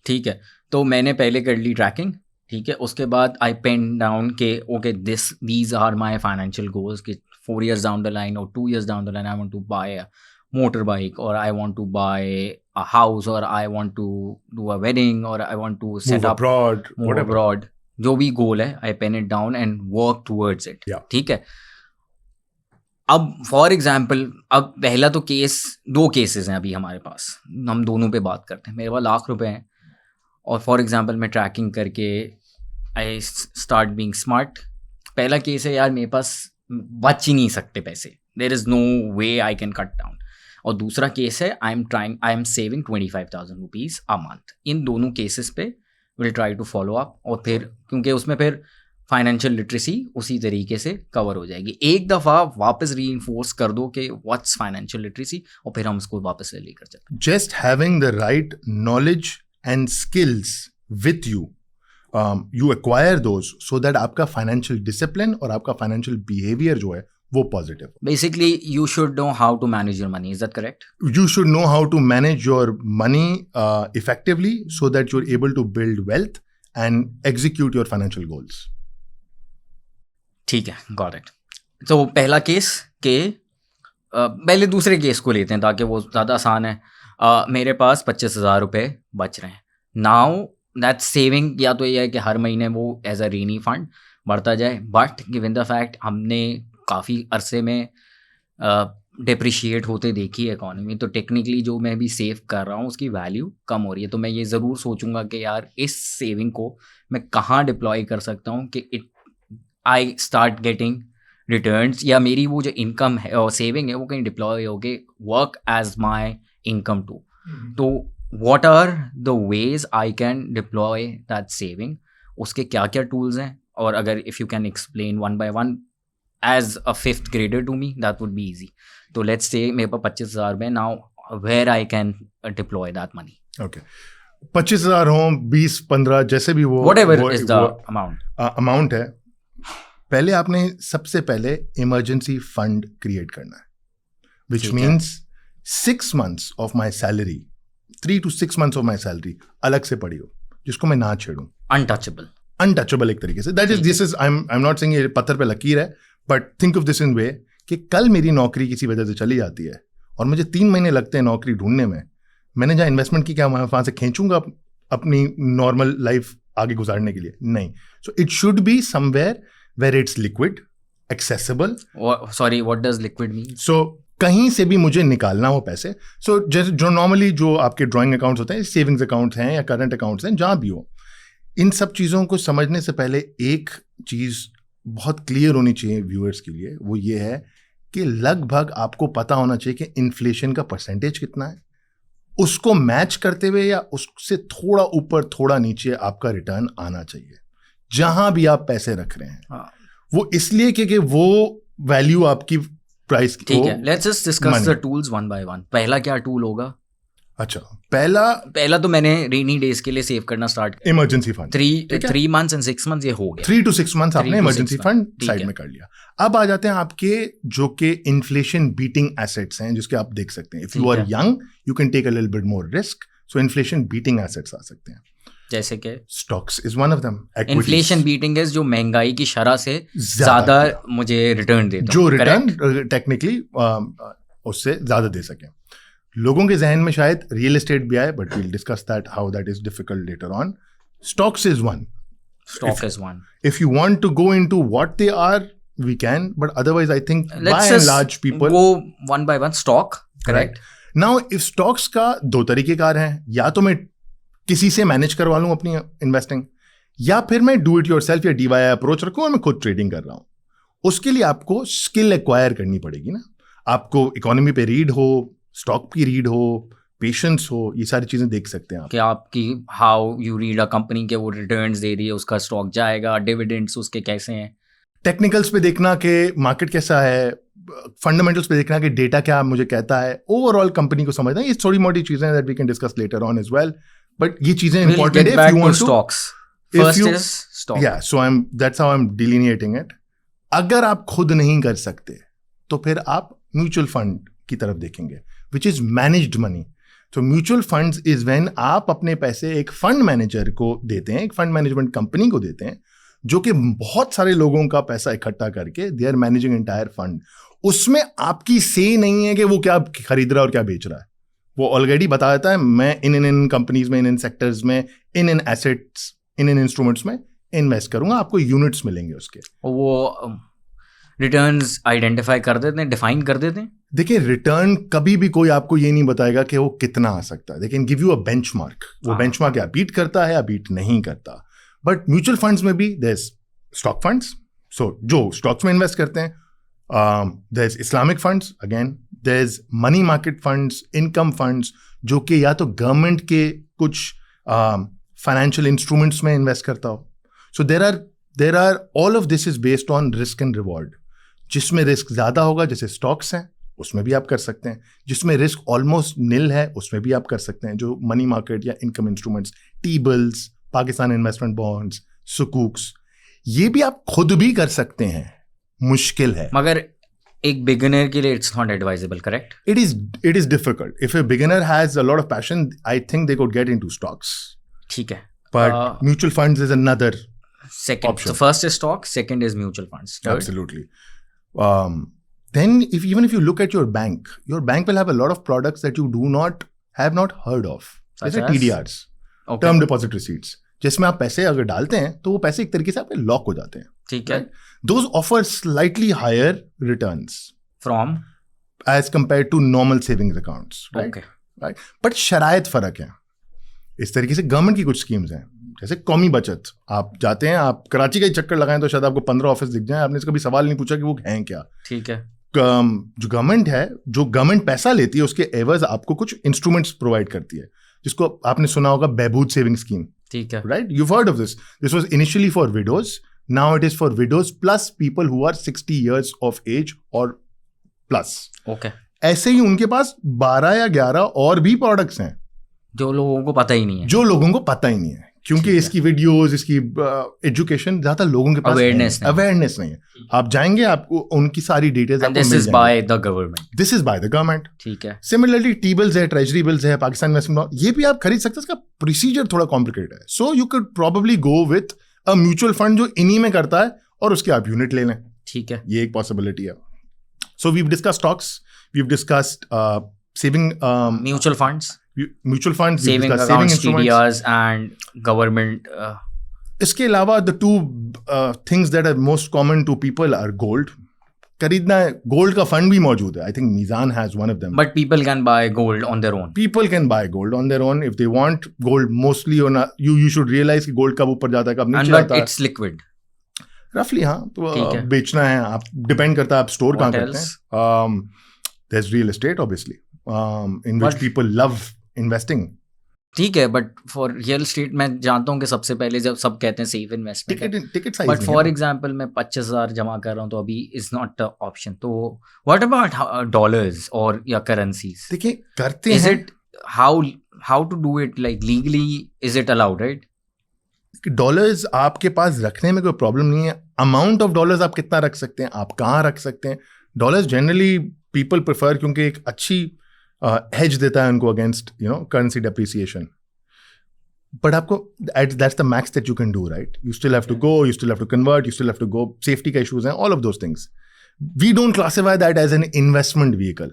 B: ठीक है, तो मैंने पहले कर ली ट्रैकिंग. ठीक है, उसके बाद आई पेन डाउन के okay these are my financial goals कि 4 years डाउन द लाइन और 2 years down the line I want to buy a motor bike, और I want to buy a house, और I want to do a wedding, और I want to set up move abroad. जो भी goal है I pen it down and work towards it. ठीक है, अब for example, अब पहला तो दो केसेस हैं अभी हमारे पास, हम दोनों पे बात करते हैं. मेरे पास ₹1,00,000 हैं और फॉर एग्जांपल मैं ट्रैकिंग करके आई स्टार्ट बीइंग स्मार्ट. पहला केस है यार मेरे पास बच ही नहीं सकते पैसे, there is no way I can cut down. और दूसरा केस है I am saving 25,000 rupees a month. इन दोनों केसेस पे will try to follow up, और फिर क्योंकि उसमें फिर फाइनेंशियल लिटरेसी उसी तरीके से कवर हो जाएगी. एक दफ़ा वापस री इन्फोर्स कर दो कि व्हाट्स फाइनेंशियल लिटरेसी, और फिर हम उसको वापस से लेकर चलते.
A: Just having the right knowledge and skills with you, you acquire those so that आपका फाइनेंशियल डिसिप्लिन और आपका फाइनेंशियल बिहेवियर जो है वो positive.
B: Basically you should know how to manage your money, is that correct?
A: You should know how to manage your money effectively so that you're able to build wealth and execute your financial goals.
B: ठीक है, got it. तो पहला case के पहले दूसरे case को लेते हैं ताकि वो ज़्यादा आसान है. मेरे पास 25,000 रुपये बच रहे हैं. नाउ दैट सेविंग या तो ये है कि हर महीने वो एज अ रेनी फंड बढ़ता जाए, बट गिवन द फैक्ट हमने काफ़ी अरसे में डिप्रिशिएट होते देखी है इकॉनमी, तो टेक्निकली जो मैं भी सेव कर रहा हूँ उसकी वैल्यू कम हो रही है. तो मैं ये ज़रूर सोचूंगा कि यार इस सेविंग को मैं कहाँ डिप्लॉय कर सकता हूँ कि आई स्टार्ट गेटिंग रिटर्न्स, या मेरी वो जो इनकम है और सेविंग है वो कहीं डिप्लॉय हो के work as my income too. तो what are the ways I can deploy that saving, उसके क्या क्या टूल्स हैं, और अगर if you can explain one by one as a 5th grader to me that would be easy. तो let's say मेरे पास 25,000 रुपये, now where I can deploy that money.
A: Okay, 25,000 हो, 20-15 जैसे भी वो
B: व्हाटएवर इज द
A: अमाउंट है, पहले आपने सबसे पहले इमरजेंसी फंड क्रिएट करना है, which means 6 months of my salary, 3 to 6 months of my salary अलग से पड़ी हो, जिसको मैं ना छेड़ूं. अनटचेबल एक तरीके से. That is this is I am not saying ये पत्थर पे लकीर है, but think of this in way कि कल मेरी नौकरी किसी वजह से चली जाती है और मुझे 3 महीने लगते हैं नौकरी ढूंढने में, मैंने जहाँ इन्वेस्टमेंट की क्या वहां से खींचूंगा अपनी नॉर्मल लाइफ आगे गुजारने के लिए? नहीं. So it should be somewhere where it's liquid, accessible.
B: Sorry, what does liquid mean?
A: So कहीं से भी मुझे निकालना हो पैसे. सो जैसे जो नॉर्मली जो आपके ड्राइंग अकाउंट्स होते हैं, सेविंग्स अकाउंट्स हैं या करंट अकाउंट्स हैं, जहाँ भी हो, इन सब चीज़ों को समझने से पहले एक चीज़ बहुत क्लियर होनी चाहिए व्यूअर्स के लिए, वो ये है कि लगभग आपको पता होना चाहिए कि इन्फ्लेशन का परसेंटेज कितना है, उसको मैच करते हुए या उससे थोड़ा ऊपर थोड़ा नीचे आपका रिटर्न आना चाहिए जहां भी आप पैसे रख रहे हैं. वो इसलिए क्योंकि वो वैल्यू आपकी प्राइस.
B: ठीक है, let's just discuss the tools one by one. पहला क्या टूल होगा?
A: अच्छा, पहला
B: तो मैंने रेनी डेज के लिए सेव करना स्टार्ट किया.
A: Emergency fund
B: 3 months and 6 months ये हो गया.
A: 3 to 6 months आपने इमरजेंसी फंड साइड में कर लिया. अब आ जाते हैं आपके जो कि इन्फ्लेशन बीटिंग एसेट्स हैं, जिसके आप देख सकते हैं. If you are young you can take a little bit more risk, so inflation beating assets आ सकते हैं.
B: जैसे कि
A: stocks is one of them.
B: Inflation beating is जो महंगाई की शरह से ज्यादा मुझे रिटर्न देता,
A: जो रिटर्न टेक्निकली उससे ज्यादा दे सके. लोगों के जहन में शायद रियल एस्टेट भी आए, but we'll discuss that how that is difficult later on. Stocks is one. If you want to go into what they are, we can, but otherwise I think by and large people
B: go one by one. Stock, correct?
A: Now if stocks का 2 तरीकेकार हैं, या तो मैं किसी से manage करवा लूँ अपनी इन्वेस्टिंग, या फिर मैं डू इट योरसेल्फ या DIY अप्रोच रखूँ और मैं खुद ट्रेडिंग कर रहा हूँ. उसके लिए आपको स्किल एक्वायर करनी पड़ेगी ना. आपको इकोनॉमी पे रीड हो, स्टॉक की रीड हो, पेशेंस हो, ये सारी चीजें देख सकते हैं आप।
B: कि आपकी how you read a company के वो रिटर्न्स दे रही है, उसका स्टॉक जाएगा, डिविडेंड्स उसके कैसे हैं,
A: टेक्निकल्स पे देखना कि मार्केट कैसा है, फंडामेंटल्स पे देखना कि डेटा क्या मुझे कहता है, ओवरऑल कंपनी को समझना। ये थोड़ी मोटी चीजें that we can discuss later on as well, but ये चीजें
B: we'll
A: इंपॉर्टेंट
B: get
A: है
B: back
A: if you
B: to
A: want to.
B: stocks.
A: if
B: First
A: you-
B: is stock.
A: Yeah, so that's how I'm delineating it. अगर आप खुद नहीं कर सकते तो फिर आप म्यूचुअल फंड की तरफ देखेंगे, विच इज मैनेज्ड मनी। तो म्यूचुअल फंड्स इज व्हेन आप अपने पैसे एक फंड मैनेजर को देते हैं, एक फंड मैनेजमेंट कंपनी को देते हैं, जो कि बहुत सारे लोगों का पैसा इकट्ठा करके they are managing entire fund. उसमें आपकी से नहीं है कि वो क्या खरीद रहा है और क्या बेच रहा है, वो ऑलरेडी बता देता है मैं इन कंपनीज में, इन सेक्टर्स में, इन एसेट्स, इन इंस्ट्रूमेंट्स में इन्वेस्ट करूंगा, आपको यूनिट्स मिलेंगे उसके।
B: वो रिटर्न्स आइडेंटिफाई कर देते हैं, डिफाइन कर देते हैं।
A: देखिए रिटर्न कभी भी कोई आपको ये नहीं बताएगा कि वो कितना आ सकता है, they can give you a benchmark. वो बेंचमार्क या बीट करता है या बीट नहीं करता। बट म्यूचुअल फंड्स में भी there is stock funds, so जो स्टॉक्स में इन्वेस्ट करते हैं, there is Islamic funds, again there is money market funds, income funds, जो कि या तो गवर्नमेंट के कुछ फाइनेंशियल इंस्ट्रूमेंट्स में इन्वेस्ट करता हो। So there are all of this is based on risk and reward. जिसमें रिस्क ज्यादा होगा, जैसे स्टॉक्स हैं, उसमें भी आप कर सकते हैं। जिसमें रिस्क ऑलमोस्ट निल है, उसमें भी आप कर सकते हैं, जो मनी मार्केट या income instruments, T bills, Pakistan investment bonds, सुकूक्स, ये भी आप खुद भी कर सकते हैं। मुश्किल है,
B: मगर एक बिगिनर के लिए it's not advisable, correct?
A: it is difficult. If a beginner has a lot of passion, I think they could get into stocks.
B: ठीक है,
A: But mutual funds is another.
B: second
A: option.
B: so first is stock, second is mutual funds, third?
A: Absolutely. Then even if you look at your bank will have a lot of products that you have not heard of.
B: Such
A: जैसे
B: as?
A: TDRs,
B: Okay.
A: term deposit receipts, जिसमें आप पैसे अगर डालते हैं तो वो पैसे एक तरीके से आपके लॉक हो जाते हैं।
B: ठीक है,
A: Those offer slightly higher returns
B: from
A: as compared to normal savings accounts, right?
B: okay,
A: right, but शरायत फर्क है। इस तरीके से गवर्नमेंट की कुछ स्कीम्स हैं, जैसे कौमी बचत। आप जाते हैं, आप कराची का ही चक्कर लगाएं तो शायद आपको 15 ऑफिस दिख जाए, आपने इसका भी सवाल नहीं पूछा कि वो हैं क्या।
B: ठीक है,
A: जो गवर्नमेंट है, जो गवर्नमेंट पैसा लेती है, उसके एवज आपको कुछ इंस्ट्रूमेंट्स प्रोवाइड करती है, जिसको आपने सुना होगा बहबूद सेविंग स्कीम,
B: ठीक है,
A: right? You heard of this was initially for widows, now it is for widows plus people who are 60 years of age और प्लस।
B: ओके,
A: ऐसे ही उनके पास 12 या 11 और भी प्रोडक्ट्स हैं
B: जो लोगों को पता ही नहीं है,
A: जो लोगों को पता ही नहीं है, क्योंकि इसकी वीडियोस, इसकी एजुकेशन ज्यादा लोगों के पास अवेयरनेस नहीं है। आप जाएंगे, आपको उनकी सारी details
B: and this is by the government,
A: this is by the government.
B: ठीक है,
A: सिमिलरली टी बिल्स है, ट्रेजरी बिल्स है, पाकिस्तान इन्वेस्टमेंट, ये भी आप खरीद सकते हैं। इसका प्रोसीजर थोड़ा कॉम्प्लिकेटेड है, so you can probably go with a mutual fund जो इन्हीं में करता है और उसके आप यूनिट ले लें,
B: ठीक है,
A: ये एक पॉसिबिलिटी है। So we've discussed stocks, we've discussed saving,
B: mutual funds,
A: mutual fund,
B: saving accounts, TDRs and government.
A: इसके अलावा the two things that are most common to people are gold. खरीदना है, गोल्ड का फंड भी मौजूद है, I think Meezan has one of them.
B: But people can buy gold on their own,
A: people can buy gold on their own if they want gold mostly. You should realise कि gold कब ऊपर जाता है, कब नीचे
B: बट
A: जाता है,
B: it's liquid,
A: रफली। हाँ, तो
B: ठीक है।
A: बेचना है, आप डिपेंड करता है आप स्टोर कहाँ
B: What
A: करते
B: else?
A: हैं। There is real estate obviously, in which
B: But-
A: people love investing.
B: ठीक है, बट फॉर रियल एस्टेट मैं जानता हूँ कि सबसे पहले जब सब कहते हैं safe investment,
A: ticket size,
B: but for example मैं 25,000 जमा कर रहा हूँ तो अभी इज नॉट ऑप्शन। तो व्हाट अबाउट डॉलर्स और या करेंसीज?
A: देखिए करते
B: इज
A: हैं,
B: it how to do it, like legally is it allowed, right?
A: Dollars आपके पास रखने में कोई प्रॉब्लम नहीं है। अमाउंट ऑफ डॉलर्स आप कितना रख सकते हैं, आप कहाँ रख सकते हैं। डॉलर्स जनरली पीपल प्रेफर, क्योंकि एक अच्छी हेज देता है उनको अगेंस्ट करेंसी डेप्रिसिएशन। बट आपको that's the max that you can do, right? You still have to go, you still have to convert, you still have to go, safety का issues हैं, all of those things. We don't classify that as an investment vehicle,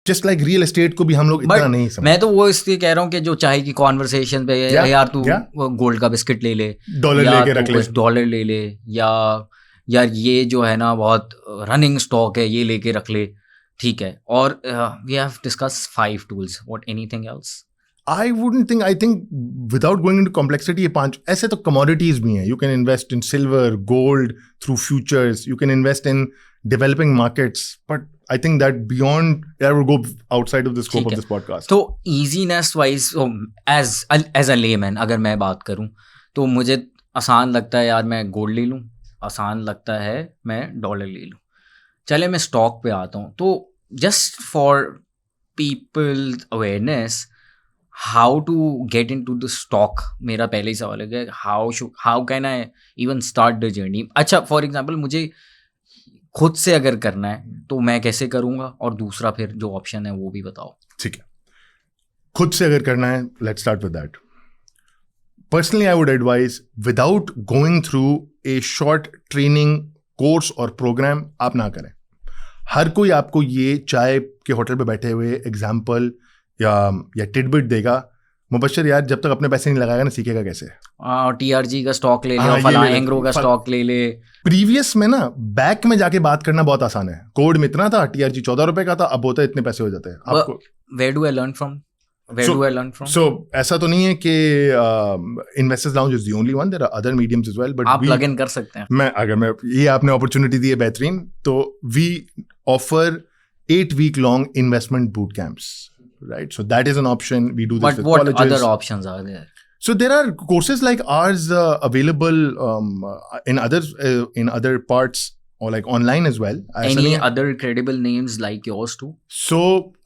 A: just like real estate को भी हम लोग इतना नहीं समझते।
B: मैं तो वो इसलिए कह रहा हूँ कि जो चाय की कॉन्वर्सेशन पे यार तू गोल्ड का बिस्किट ले ले,
A: डॉलर लेके रख ले,
B: डॉलर ले ले, या यार ये जो है ना बहुत रनिंग स्टॉक है, ये लेके रख ले, ठीक है। और we have discuss 5 tools, what anything else?
A: I wouldn't think. I think without going into complexity, ये 5 ऐसे तो commodities भी हैं. You can invest in silver, gold through futures. You can invest in developing markets. But I think that beyond, I would go outside of the scope of this podcast.
B: तो easiness wise, as a layman अगर मैं बात करूँ तो मुझे आसान लगता है यार मैं गोल्ड ले लूँ, आसान लगता है मैं डॉलर ले लूँ. चले मैं स्टॉक पे आता हूँ. तो just for people awareness, how to get into the stock, मेरा पहले ही सवाल है. How can I even start the journey? अच्छा, फॉर एग्जाम्पल मुझे खुद से अगर करना है तो मैं कैसे करूँगा, और दूसरा फिर जो ऑप्शन है वो भी बताओ.
A: ठीक है, खुद से अगर करना है, let's start with that. Personally, I would advise without going through a short training course और program, आप ना करें. हर कोई आपको ये चाय के होटल पे बैठे हुए एग्जाम्पल या टिडबिट देगा. मुबश्शिर यार जब तक अपने पैसे नहीं लगाएगा ना, सीखेगा कैसे?
B: TRG का स्टॉक ले ले, फला एंग्रो का स्टॉक ले ले. प्रीवियस
A: में ना बैक में जाके बात करना बहुत आसान है. कोड में इतना था, TRG 14 रुपए का था, अब होता है इतने पैसे हो जाते हैं आपको.
B: Where do I learn from? So
A: ऐसा तो नहीं है कि Investors Lounge is the only one. There are other mediums as well. But
B: आप plug in कर सकते हैं.
A: मैं ये आपने opportunity दी है बेहतरीन, तो we offer 8-week long investment boot camps, right? So that is an option. We do this with colleges.
B: But what other options are there?
A: So there are courses like ours available in other parts, or like online as well.
B: Any other credible names like yours too?
A: So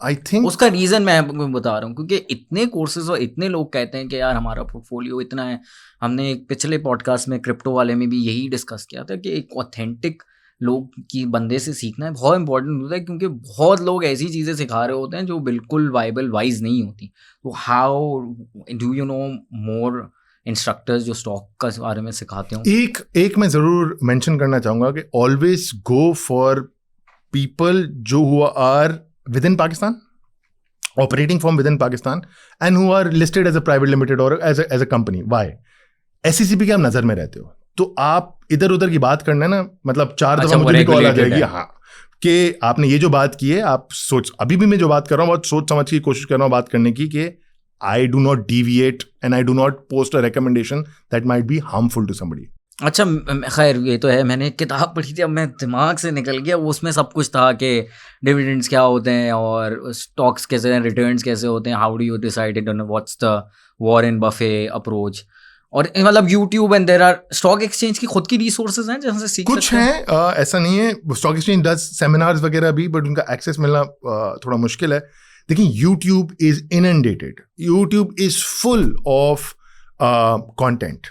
A: I think
B: उसका reason मैं आपको बता रहा हूँ, क्योंकि इतने courses और इतने लोग कहते हैं कि यार हमारा पोर्टफोलियो इतना है. हमने एक पिछले पॉडकास्ट में क्रिप्टो वाले में भी यही डिस्कस किया था कि एक ऑथेंटिक लोग की बंदे से सीखना है बहुत इंपॉर्टेंट होता है, क्योंकि बहुत लोग ऐसी चीज़ें सिखा रहे होते हैं जो बिल्कुल वाइबल वाइज नहीं होती. तो how do you know more instructors जो स्टॉक का बारे में सिखाते हो?
A: एक मैं ज़रूर मेंशन करना चाहूँगा कि ऑलवेज गो फॉर पीपल जो who are with in Pakistan, operating from with in Pakistan, and who are listed as a private limited और as a company. Why? SECP के आप नज़र में रहते हो, तो आप इधर उधर की बात करना है ना, मतलब 4 दफ़ा मुझे भी कॉल आ जाएगी. हाँ, कि आपने ये जो बात की है, आप सोच, अभी भी मैं जो बात कर रहा हूँ बहुत सोच समझ की कोशिश कर रहा हूँ बात करने की, कि I do not deviate and I do not post a recommendation that might be harmful to somebody.
B: अच्छा, खैर ये तो है, मैंने किताब पढ़ी थी, अब मैं दिमाग से निकल गया. वो उसमें सब कुछ था कि डिविडेंड्स क्या होते हैं और स्टॉक्स कैसे हैं, रिटर्न्स कैसे होते हैं, how do you decide what's the Warren Buffett approach. और मतलब YouTube and there are stock exchange की खुद की रिसोर्सेज हैं जहाँ से सीख
A: कुछ
B: सकते हैं.
A: ऐसा नहीं है. स्टॉक एक्सचेंज डज सेमिनार्स वगैरह भी, बट उनका एक्सेस मिलना थोड़ा मुश्किल है. देखिए, YouTube is inundated. YouTube is full of content.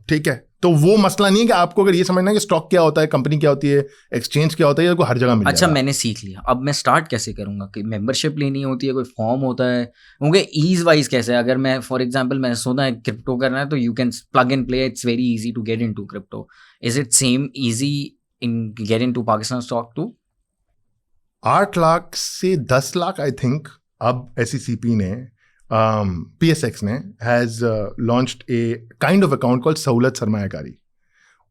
A: ठीक है, तो वो मसला नहीं है कि आपको अगर ये समझना है कि स्टॉक क्या होता है, कंपनी क्या होती है, एक्सचेंज क्या होता है, ये को हर जगह मिल जाएगा.
B: अच्छा, मैंने सीख लिया. अब मैं स्टार्ट कैसे करूंगा? कि मेंबरशिप लेनी होती है, कोई फॉर्म होता है, होंगे ईज वाइज कैसे? अगर मैं फॉर एग्जांपल मैंने सोचा है क्रिप्टो करना है, तो you can plug and play. It's very easy to get into crypto. Is it same easy in get into Pakistan stock too?
A: 8 lakh से 10 लाख आई थिंक. अब SECP ने PSX ने has launched a kind of account called Sahulat Sarmayakari.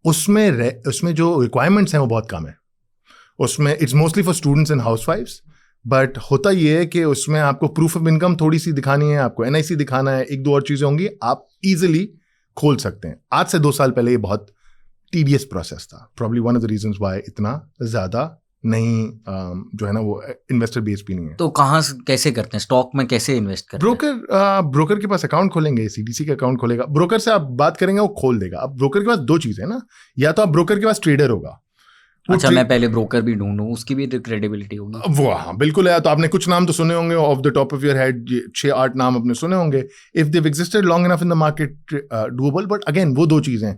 A: उसमें जो requirements हैं वो बहुत कम है. उसमें it's mostly for students and हाउसवाइफ्स. बट होता ये है कि उसमें आपको प्रूफ ऑफ इनकम थोड़ी सी दिखानी है, आपको NIC दिखाना है, 1-2 और चीज़ें होंगी, आप ईजिली खोल सकते हैं. आज से 2 साल पहले ये बहुत टीडियस प्रोसेस था. Probably one of the reasons why इतना ज़्यादा नहीं जो है ना वो इन्वेस्टर बेस भी नहीं है.
B: तो कहाँ कैसे करते हैं स्टॉक में, कैसे इन्वेस्ट करते
A: हैं? ब्रोकर के पास अकाउंट खोलेंगे, CDC का अकाउंट खोलेगा, ब्रोकर से आप बात करेंगे, वो खोल देगा. अब ब्रोकर के पास 2 चीज़ें ना, या तो आप ब्रोकर के पास ट्रेडर होगा.
B: अच्छा, मैं पहले ब्रोकर भी ढूंढूं, उसकी भी क्रेडिबिलिटी होगी.
A: वो हाँ बिल्कुल है. तो आपने कुछ नाम तो सुने होंगे off the top of your head, 6-8 नाम अपने सुने होंगे. If they existed long enough in the market, doable. But again वो 2 चीज़ें,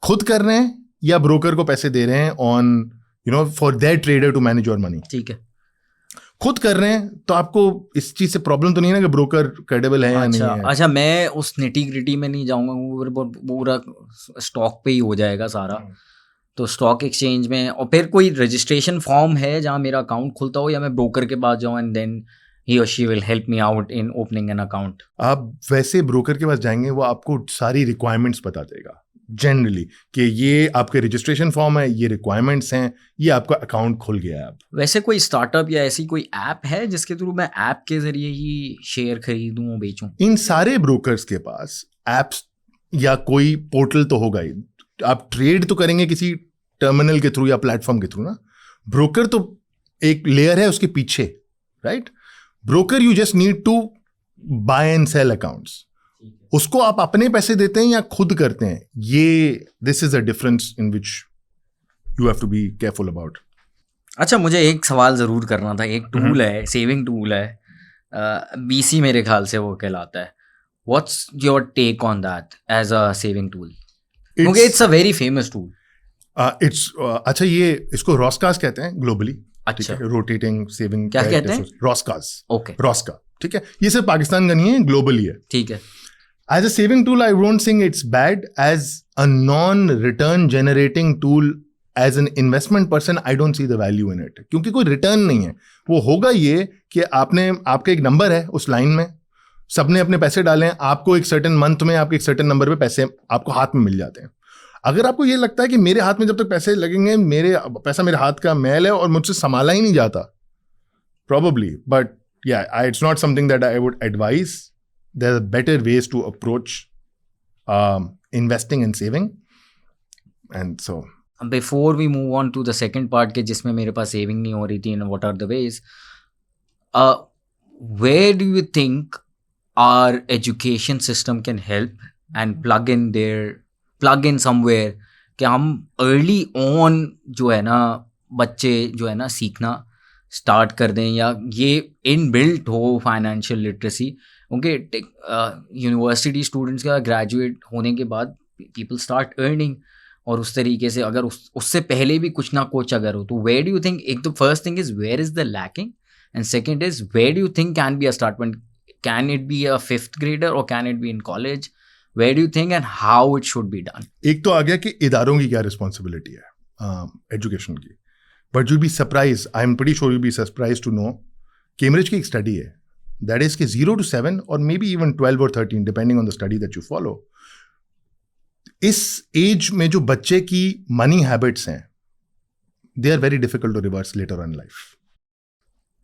A: खुद कर रहे हैं या ब्रोकर को पैसे दे रहे हैं on for their trader to manage your money.
B: ठीक है,
A: खुद कर रहे हैं तो आपको इस चीज से प्रॉब्लम तो नहीं है ना कि ब्रोकर क्रेडिबल है या नहीं है.
B: अच्छा, मैं उस निटी ग्रिटी में नहीं जाऊंगा, पूरा स्टॉक पे ही हो जाएगा सारा. तो स्टॉक एक्सचेंज में, और फिर कोई रजिस्ट्रेशन फॉर्म है जहाँ मेरा अकाउंट खुलता हो, या मैं ब्रोकर के पास जाऊँ and then he or she will help me out in opening an account?
A: आप वैसे ब्रोकर के पास जाएंगे, वो आपको सारी रिक्वायरमेंट्स बता देगा. जनरली कि ये आपके रजिस्ट्रेशन फॉर्म है, ये रिक्वायरमेंट्स हैं, ये आपका अकाउंट खुल गया है अब।
B: वैसे कोई स्टार्टअप या ऐसी कोई ऐप है जिसके थ्रू मैं ऐप के जरिए ही शेयर खरीदूं और बेचूं?
A: इन सारे ब्रोकर्स के पास एप्स या कोई पोर्टल तो होगा ही। आप ट्रेड तो करेंगे किसी टर्मिनल के थ्रू या प्लेटफॉर्म के थ्रू ना। ब्रोकर तो एक लेयर है उसके पीछे, right? Broker you just need to buy and sell accounts. उसको आप अपने पैसे देते हैं या खुद करते हैं, ये this is a difference in which you have to be careful about.
B: अच्छा, मुझे एक सवाल ज़रूर करना था। एक टूल है, सेविंग टूल है, बीसी मेरे ख्याल से वो कहलाता है। What's your take on that as a saving tool? क्योंकि it's a very famous tool.
A: अच्छा, ये इसको रॉस्कास कहते हैं ग्लोबली।
B: अच्छा,
A: रोटेटिंग सेविंग
B: क्या कहते हैं?
A: रॉस्कास।
B: ओके,
A: रॉस्का, ठीक है। ये सिर्फ पाकिस्तान का नहीं है, ग्लोबली है।
B: ठीक है।
A: As a saving tool, I won't think it's bad. As a non-return generating tool, as an investment person, I don't see the value in it. क्योंकि कोई रिटर्न नहीं है। वो होगा ये कि आपका एक नंबर है उस लाइन में, सबने अपने पैसे डाले हैं, आपको एक सर्टेन मंथ में आपके एक सर्टेन नंबर पे पैसे आपको हाथ में मिल जाते हैं। अगर आपको ये लगता है कि मेरे हाथ में जब तक पैसे लगेंगे, पैसा मेरे हाथ का मैल है और मुझसे संभाला ही नहीं जाता, probably, but yeah, it's not something that I would advise. There are better ways to approach investing and saving, and so
B: before we move on to the second part के जिसमें मेरे पास सेविंग नहीं हो रही थी, what are the ways, where do you think our education system can help and plug in somewhere कि हम अर्ली ऑन जो है ना बच्चे जो है ना सीखना स्टार्ट कर दें, या ये इनबिल्ट हो फाइनेंशियल लिटरेसी? क्योंकि यूनिवर्सिटी स्टूडेंट्स का ग्रेजुएट होने के बाद पीपल स्टार्ट अर्निंग, और उस तरीके से अगर उससे पहले भी कुछ ना कुछ अगर हो, तो वेयर डू यू थिंक, एक तो first thing is where is the lacking, and second is where do you think can be a start point? Can it be a 5th grader और can it be in college? Where do you think and how it should be done?
A: एक तो आ गया कि इदारों की क्या responsibility है education की, but you be surprise, I am pretty sure you be surprise to know, Cambridge की एक स्टडी है दैट इज कि 0 to 7 और मे बी इवन 12 और 13 depending on the study that you follow, इस एज में जो बच्चे की मनी हैबिट्स हैं, they are very difficult to reverse later on life.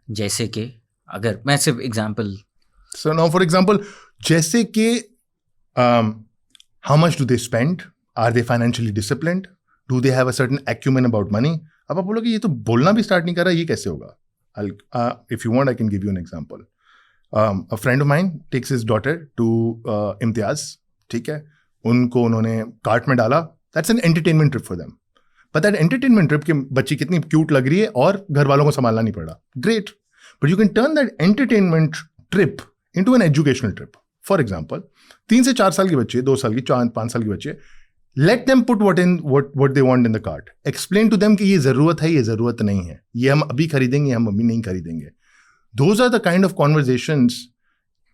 B: जैसे कि अगर मैं सिर्फ example,
A: so now for example, जैसे कि how much do they spend, are they financially disciplined, do they have a certain acumen about money. अब आप बोलोगे ये तो बोलना भी स्टार्ट नहीं कर रहा, ये कैसे होगा? If you want I can give you an example. A friend of mine takes his daughter to Imtiaz, ठीक है, उन्होंने कार्ट में डाला, that's an entertainment trip for them, but that entertainment trip के बच्ची कितनी क्यूट लग रही है और घर वालों को संभालना नहीं पड़ रहा, great, but you can turn that entertainment trip into an educational trip. For example 3 से 4 साल की बच्चे, 2 साल की, 5 साल की बच्चे, let them put what they want in the cart, explain to them कि ये जरूरत है, ये जरूरत नहीं है, ये हम अभी खरीदेंगे, हम अभी नहीं खरीदेंगे। Those are the kind of conversations।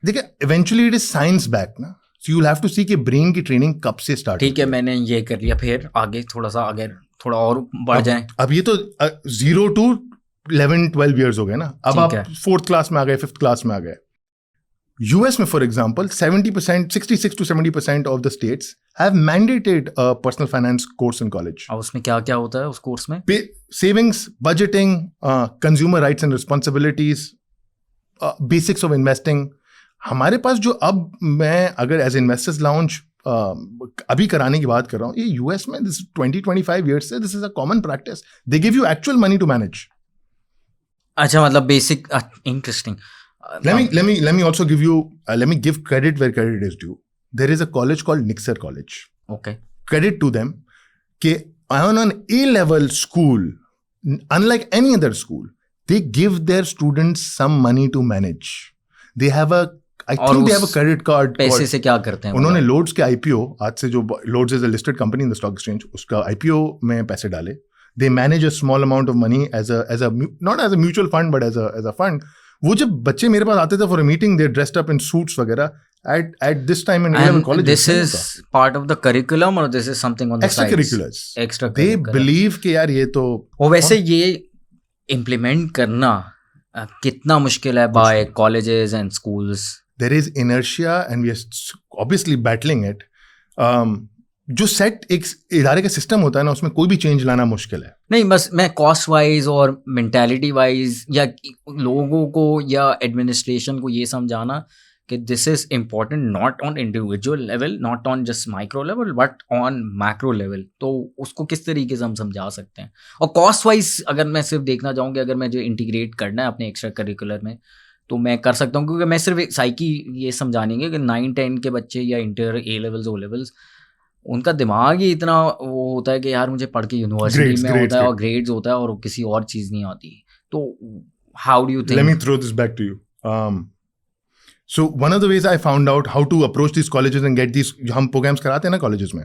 A: देखिए eventually it is science back ना, so you'll have to see कि brain की ट्रेनिंग कब से स्टार्ट।
B: ठीक है, मैंने ये कर लिया, फिर आगे थोड़ा और बढ़ जाए।
A: अब ये तो 0 to 11-12 years हो गए ना, अब आप 4th क्लास में आ गए, 5th क्लास में आ गए। US में for example 66 to 70% of the states have mandated a personal finance course in college.
B: और उसमें क्या क्या होता है उस कोर्स में?
A: Savings, budgeting, consumer rights and responsibilities, basics of investing. हमारे पास जो अब मैं अगर एज इन्वेस्टर्स लाउंज अभी कराने की बात कर रहा हूँ, ये यूएस में दिस 20-25 ईयर्स से this is a common practice, they give you actual money to manage.
B: अच्छा, मतलब basic, interesting.
A: Let me also give you let me give credit where credit is due. There is a college called Nixer College.
B: Okay.
A: Credit to them कि on an A-level school, unlike any other school, they give their students some money to manage. They have I think they have a credit card.
B: पैसे से क्या करते हैं?
A: उन्होंने Lords के IPO, आज से जो Lords is a listed company in the stock exchange, उसका IPO में पैसे डाले. They manage a small amount of money as a not as a mutual fund but as a fund. वो जब बच्चे मेरे पास आते थे for a meeting, they dressed up in suits वगैरह at this time in A-level college.
B: This is part of the curriculum or this is something on the sides?
A: Extracurriculars. They believe कि यार ये तो,
B: और वैसे ये implement करना कितना मुश्किल है by colleges and schools?
A: There is inertia and we are obviously battling it. जो सेट एक इदारे का सिस्टम होता है ना, उसमें कोई भी चेंज लाना मुश्किल है।
B: नहीं, बस मैं कॉस्ट वाइज और मेंटालिटी वाइज या लोगों को या एडमिनिस्ट्रेशन को ये समझाना कि this is important not on individual level, not on just micro level but on macro level, तो उसको किस तरीके से हम समझा सकते हैं। और कॉस्ट वाइज अगर मैं सिर्फ देखना चाहूँ कि अगर मैं जो इंटीग्रेट करना है अपने एक्स्ट्रा करिकुलर में तो मैं कर सकता हूँ, क्योंकि मैं सिर्फ एक साइकी ये समझानेंगे कि 9-10 के बच्चे या inter A levels O levels उनका दिमाग ही इतना वो होता है कि यार मुझे पढ़ के यूनिवर्सिटी में होता है और ग्रेड्स होता है और किसी और चीज़ नहीं आती। तो how do you think?
A: Let me throw this back to you. So one of the ways I found out how to approach these colleges and get these, जो हम प्रोग्राम्स कराते हैं ना कॉलेजेस में,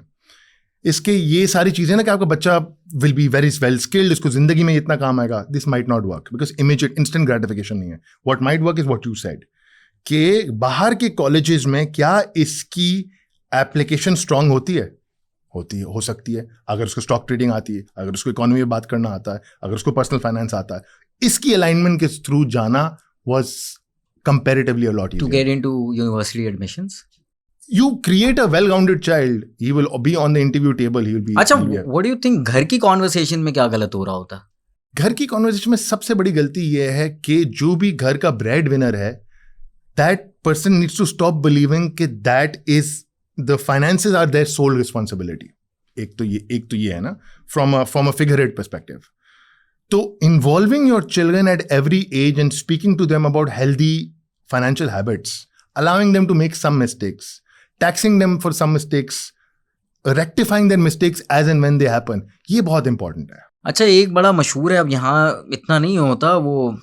A: इसके ये सारी चीज़ें ना कि आपका बच्चा will be very well skilled, इसको जिंदगी में इतना काम आएगा, this might not work because immediate instant gratification नहीं है। What might work is what you said, कि बाहर के कॉलेजेस में क्या इसकी एप्लीकेशन स्ट्रांग होती है, हो सकती है। अगर उसको स्टॉक ट्रेडिंग आती है, अगर उसको इकोनॉमी में बात करना आता है, अगर उसको पर्सनल फाइनेंस आता है, इसकी अलाइनमेंट के थ्रू जाना was comparatively a lot easier.
B: To get into university admissions?
A: You create a well-rounded child, he will be on the interview table, he will be...
B: अच्छा, what do you think घर की conversation में क्या गलत हो रहा होता?
A: घर की conversation में सबसे बड़ी गलती ये है कि जो भी घर का bread winner है, that person needs to stop believing कि that is the finances are their sole responsibility. एक तो ये है ना, from a figurehead perspective. तो involving your children at every age and speaking to them about healthy financial habits, allowing them to make some mistakes, taxing them for some mistakes, rectifying their mistakes as and when they happen, ये बहुत important है।
B: अच्छा, एक बड़ा मशहूर है, अब यहाँ इतना नहीं होता, वो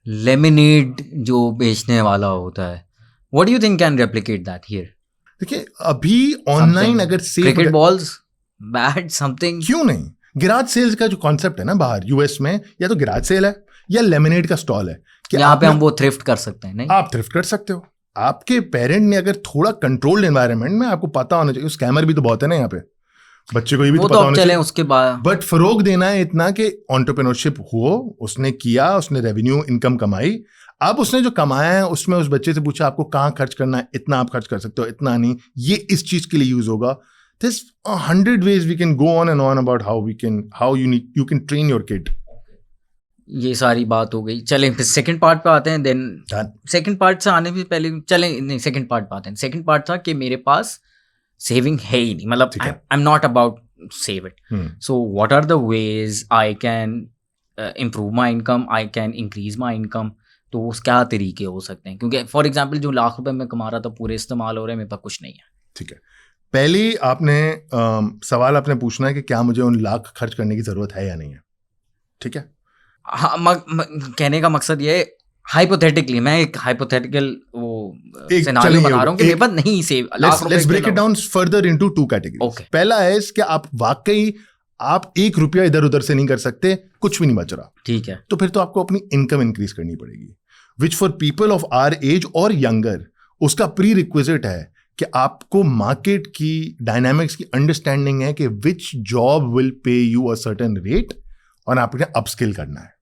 B: लेमिनेड जो बेचने वाला होता है, what do you think can replicate that here?
A: देखिए अभी ऑनलाइन अगर
B: क्रिकेट बॉल्स बैट समथिंग,
A: क्यों नहीं, गिराज सेल्स का जो कॉन्सेप्ट है ना बाहर यूएस में, या तो गिराज सेल है या लेमिनेड का स्टॉल है, कि
B: यहाँ पे हम वो थ्रिफ्ट कर सकते हैं। नहीं,
A: आप थ्रिफ्ट कर सकते हो। आपके पेरेंट ने अगर थोड़ा कंट्रोल्ड एनवायरनमेंट में, आपको पता होना चाहिए, स्कैमर भी तो बहुत है ना यहाँ पे, बच्चे को ये भी तो पता होना चाहिए।
B: उसके बाद
A: बट फरोग देना है इतना कि एंटरप्रेन्योरशिप हो, उसने किया, उसने रेवेन्यू इनकम कमाई, अब उसने जो कमाया है उसमें उस बच्चे से पूछा आपको कहाँ खर्च करना है, इतना आप खर्च कर सकते हो, इतना नहीं, ये इस चीज के लिए यूज होगा। There's 100 ways we can go on and on about how you can train your kid.
B: ये सारी बात हो गई। चलें फिर सेकंड पार्ट पे आते हैं। देन सेकंड पार्ट से आने से पहले चलें, नहीं सेकंड पार्ट पे आते हैं। सेकंड पार्ट था कि मेरे पास सेविंग है ही नहीं, मतलब I am not about save it, so what are the ways I can improve my income, I can increase my income. तो उस क्या तरीके हो सकते हैं, क्योंकि फॉर एग्जाम्पल जो लाख रुपए मैं कमा रहा था पूरे इस्तेमाल हो रहे हैं, मेरे पास कुछ नहीं है।
A: ठीक है, पहले आपने सवाल आपने पूछना है कि क्या मुझे उन लाख खर्च करने की जरूरत है या नहीं है। ठीक है,
B: हाँ, कहने का मकसद ये हाइपोथेटिकली, मैं एक हाइपोथेटिकल वो सिनेरियो बना रहा हूँ कि मेरे पास नहीं सेव लाख रुपए।
A: Let's break it down further into 2 categories. पहला है कि आप वाकई आप 1 रुपया इधर उधर से नहीं कर सकते, कुछ भी नहीं बच रहा,
B: ठीक है,
A: तो फिर तो आपको अपनी इनकम इंक्रीज करनी पड़ेगी, which for people of our age और यंगर उसका प्री रिक्विजिट है कि आपको मार्केट की डायनामिक्स की अंडरस्टैंडिंग है कि which job will pay you a certain rate, और आपको अपस्किल करना है।